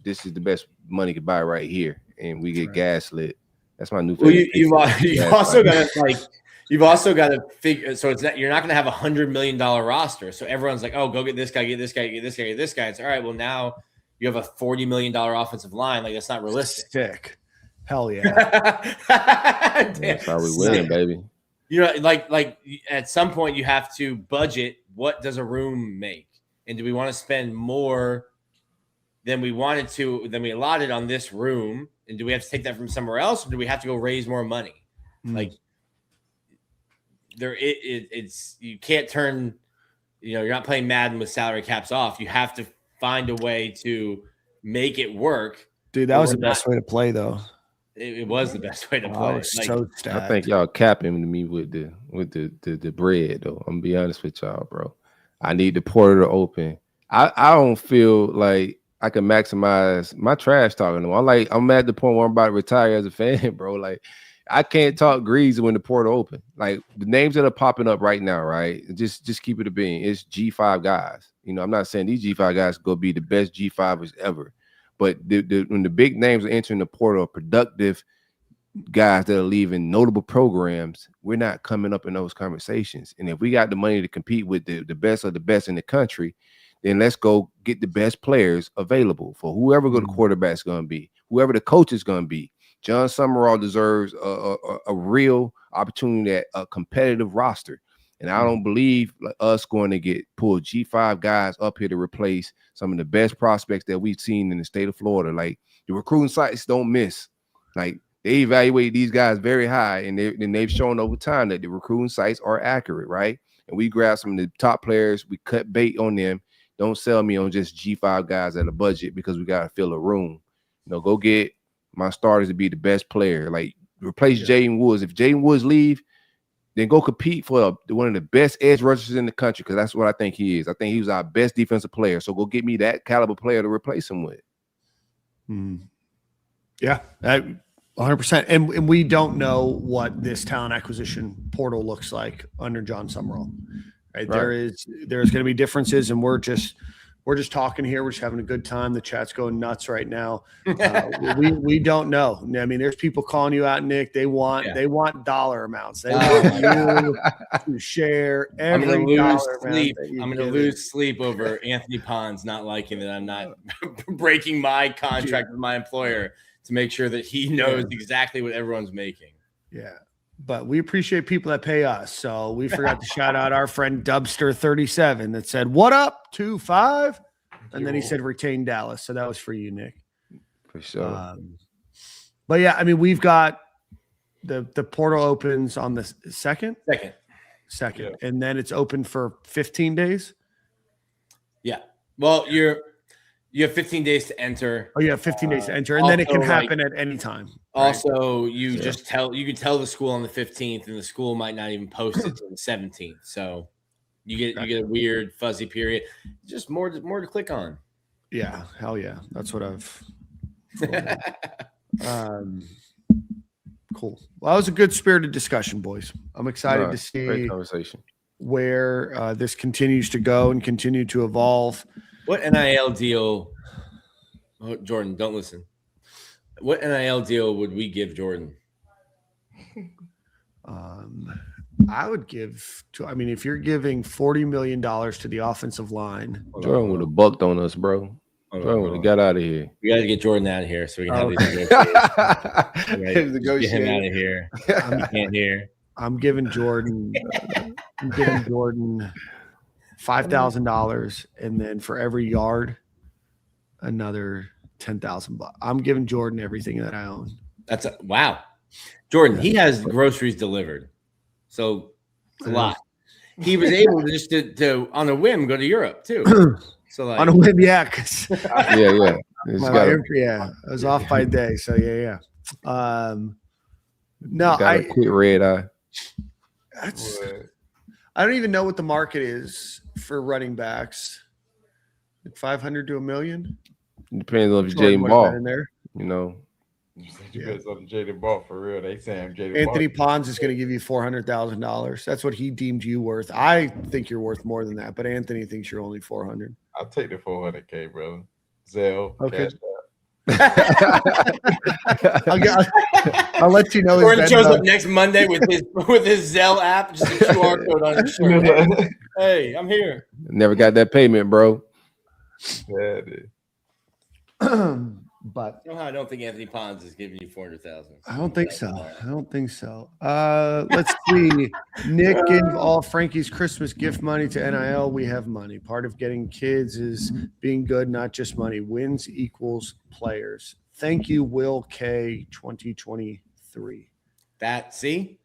this is the best money could buy right here, and we get gaslit. That's my new favorite. Well, you've also got to figure. So you're not going to have $100 million roster. So everyone's like, oh, go get this guy, get this guy, get this guy, get this guy. It's all right. Well, now you have a $40 million offensive line. Like, that's not realistic. Sick. Hell yeah. That's how we win, baby. Like at some point you have to budget. What does a room make? And do we want to spend more than we allotted on this room? And do we have to take that from somewhere else, or do we have to go raise more money? Like, it's you can't turn, you're not playing Madden with salary caps off. You have to find a way to make it work. Dude, that was the best way to play, though. It was the best way to play. So I think y'all capping to me with the bread, though. I'm gonna be honest with y'all, bro. I need the portal to open. I don't feel like I can maximize my trash talking. I'm at the point where I'm about to retire as a fan, bro. Like, I can't talk greasy when the portal open. Like, the names that are popping up right now, right? Just keep it a bean. It's G5 guys. I'm not saying these G5 guys go be the best G5ers ever. But when the big names are entering the portal, productive guys that are leaving notable programs, we're not coming up in those conversations. And if we got the money to compete with the best of the best in the country, then let's go get the best players available for whoever the quarterback's going to be, whoever the coach is going to be. John Sumrall deserves a real opportunity at a competitive roster. And I don't believe us going to pull G5 guys up here to replace some of the best prospects that we've seen in the state of Florida. Like, the recruiting sites don't miss. Like, they evaluate these guys very high, and they've shown over time that the recruiting sites are accurate, right? And we grab some of the top players, we cut bait on them. Don't sell me on just G5 guys at a budget because we got to fill a room. Go get my starters to be the best player. Like, replace Jaden Woods. If Jaden Woods leave, then go compete for one of the best edge rushers in the country, because that's what I think he is. I think he was our best defensive player. So go get me that caliber player to replace him with. Yeah, 100%. And we don't know what this talent acquisition portal looks like under John Sumrall. Right? There's going to be differences, and we're just talking here. We're just having a good time. The chat's going nuts right now. We don't know. I mean, there's people calling you out, Nick. They want dollar amounts. They want you to share every dollar amount. I'm going to lose sleep over Anthony Pons not liking that I'm not breaking my contract with my employer to make sure that he knows exactly what everyone's making. Yeah. But we appreciate people that pay us. So we forgot to shout out our friend Dubster37 that said, "What up, 2-5?" And then he said, "Retain Dallas." So that was for you, Nick. For sure. But yeah, I mean, we've got the portal opens on the second. Yeah. And then it's open for 15 days. Yeah. Well, you have 15 days to enter. Oh, yeah, 15 days to enter, and then it can happen at any time. Right? Also, you can tell the school on the 15th, and the school might not even post it till the 17th. So you get a weird fuzzy period. Just more to click on. Yeah, hell yeah, that's what I've. Cool. Well, that was a good spirited discussion, boys. I'm excited to see great conversation where this continues to go and continue to evolve. What NIL deal? Oh, Jordan, don't listen. What NIL deal would we give Jordan? I would give if you're giving $40 million to the offensive line, Jordan would have bucked on us, bro. Jordan would have got out of here. We got to get Jordan out of here so we can have these negotiations. Get him out of here. He can't hear. I'm giving Jordan $5,000, and then for every yard, another $10,000. I'm giving Jordan everything that I own. Wow. Jordan, he has groceries delivered. So it's a lot. He was able to just to on a whim go to Europe too. So like, on a whim, yeah. Yeah. I was off by a day. So yeah. No, I quit red eye. I don't even know what the market is for running backs. Like 500 to $1 million. Depends on if it's Jaden Ball. In there. Depends on Jaden Ball for real. They saying Jaden Anthony Ball. Pons is going to give you $400,000. That's what he deemed you worth. I think you're worth more than that, but Anthony thinks you're only 400. I'll take the 400K, brother. Zelle. Okay. I'll let you know. Jordan shows up next Monday with his Zelle app, just a QR code on his shirt. Hey, I'm here. Never got that payment, bro. Yeah, dude. But somehow I don't think Anthony Pons is giving you $400,000. I don't think so. Let's see. Nick gave all Frankie's Christmas gift money to NIL. We have money. Part of getting kids is being good, not just money. Wins equals players. Thank you, Will K. 2023. See?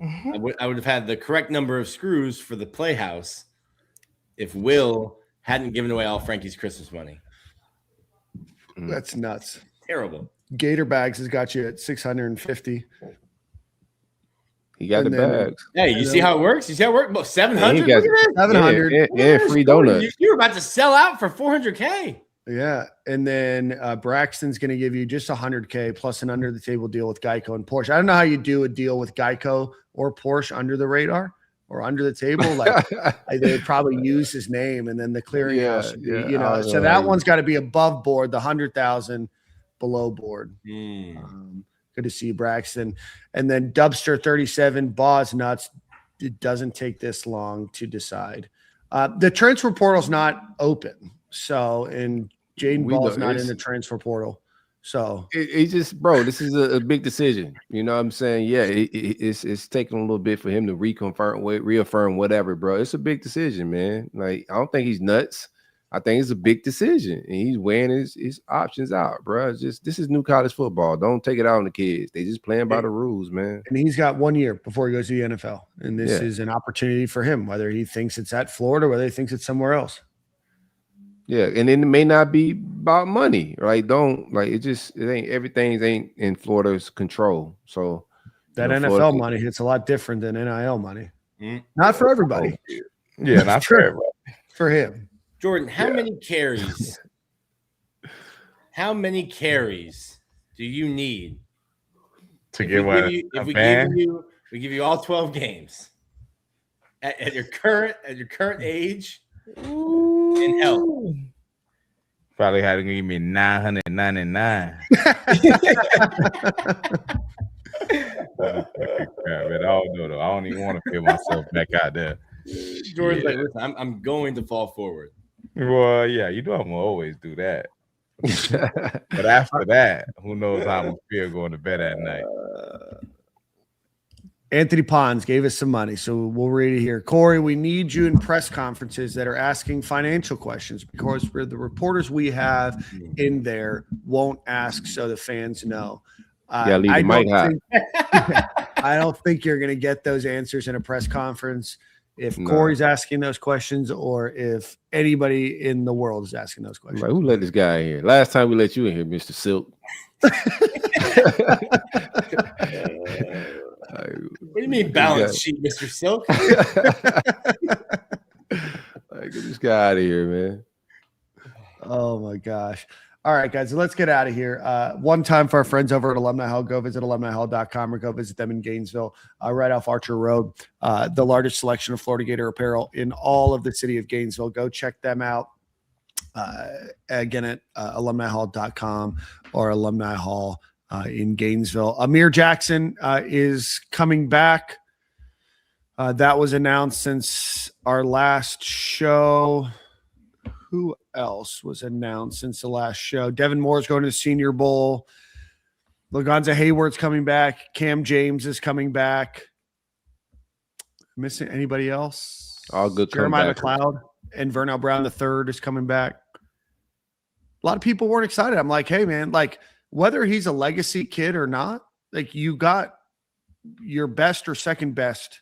I would have had the correct number of screws for the Playhouse if Will hadn't given away all Frankie's Christmas money. That's nuts. Terrible. Gator Bags has got you at 650. He got the bags. Hey, you see how it works? About 700. Yeah, 700 and free donuts. You were about to sell out for $400K. Yeah, and then Braxton's going to give you just $100K plus an under the table deal with Geico and Porsche. I don't know how you do a deal with Geico or Porsche under the radar or under the table. Like they would probably use his name, and then the clearinghouse. So that one's got to be above board. The 100,000 below board. Good to see you, Braxton. And then Dubster 37 Boz nuts. It doesn't take this long to decide. The transfer portal's not open. So, and Jaden Ball's not in the transfer portal. So it just, bro, this is a big decision. You know what I'm saying? Yeah, it's taking a little bit for him to reaffirm whatever, bro. It's a big decision, man. Like, I don't think he's nuts. I think it's a big decision, and he's weighing his options out, bro. It's just, this is new college football. Don't take it out on the kids. They just playing by the rules, man. And he's got 1 year before he goes to the NFL, and this is an opportunity for him, whether he thinks it's at Florida, whether he thinks it's somewhere else. Yeah, and then it may not be about money, right? It ain't, everything ain't in Florida's control. So that NFL money hits a lot different than NIL money. Not for everybody. Yeah, not for everybody. For him. Jordan, how many carries? How many carries do you need to give we give you all 12 games at your current age and health? Probably had to give me 999. I don't even want to feel myself back out there. Jordan's like, listen, I'm going to fall forward. Well, yeah, you know I'm gonna always do that. But after that, who knows how I'm gonna feel going to bed at night. Anthony Pons gave us some money, so we'll read it here. Corey, we need you in press conferences that are asking financial questions, because the reporters we have in there won't ask, so the fans know. I don't think you're going to get those answers in a press conference if Corey's asking those questions, or if anybody in the world is asking those questions. Like, who let this guy in here? Last time we let you in here, Mr. Silk. What do you mean balance sheet, Mr. Silk? Like, get this guy out of here, man. Oh my gosh. All right, guys, so let's get out of here. One time for our friends over at Alumni Hall, go visit alumnihall.com or go visit them in Gainesville, right off Archer Road. The largest selection of Florida Gator apparel in all of the city of Gainesville. Go check them out. Again, at alumnihall.com or Alumni Hall in Gainesville. Amir Jackson is coming back. That was announced since our last show. Who else was announced since the last show? Devin Moore's going to the Senior Bowl. Lagonza Hayward's coming back. Cam James is coming back. Missing anybody else? All good. Jeremiah McLeod and Vernell Brown III is coming back. A lot of people weren't excited. I'm like, hey, man, like, whether he's a legacy kid or not, like, you got your best or second best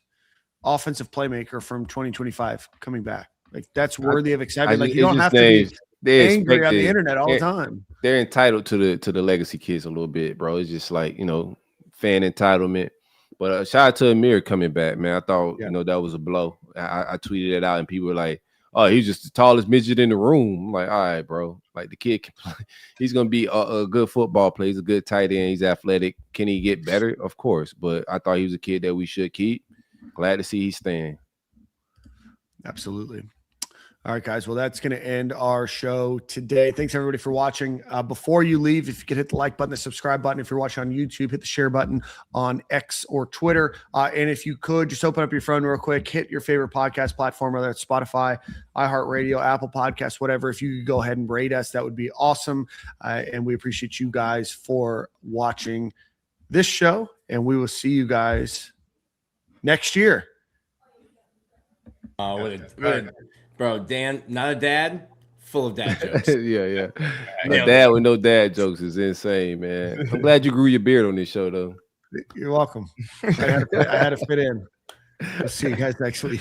offensive playmaker from 2025 coming back. Like, that's worthy of excitement. Like, you don't have to be angry on the internet all the time. They're entitled to the legacy kids a little bit, bro. It's just like, fan entitlement. But shout out to Amir coming back, man. I thought, that was a blow. I tweeted it out, and people were like, oh, he's just the tallest midget in the room. I'm like, all right, bro. Like, the kid can play. He's going to be a good football player. He's a good tight end. He's athletic. Can he get better? Of course. But I thought he was a kid that we should keep. Glad to see he's staying. Absolutely. All right, guys. Well, that's going to end our show today. Thanks, everybody, for watching. Before you leave, if you could hit the like button, the subscribe button. If you're watching on YouTube, hit the share button on X or Twitter. And if you could, just open up your phone real quick, hit your favorite podcast platform, whether it's Spotify, iHeartRadio, Apple Podcasts, whatever. If you could go ahead and rate us, that would be awesome. And we appreciate you guys for watching this show. And we will see you guys next year. Bro, Dan, not a dad, full of dad jokes. yeah. A dad with no dad jokes is insane, man. I'm glad you grew your beard on this show, though. You're welcome. I had to fit in. We'll see you guys next week.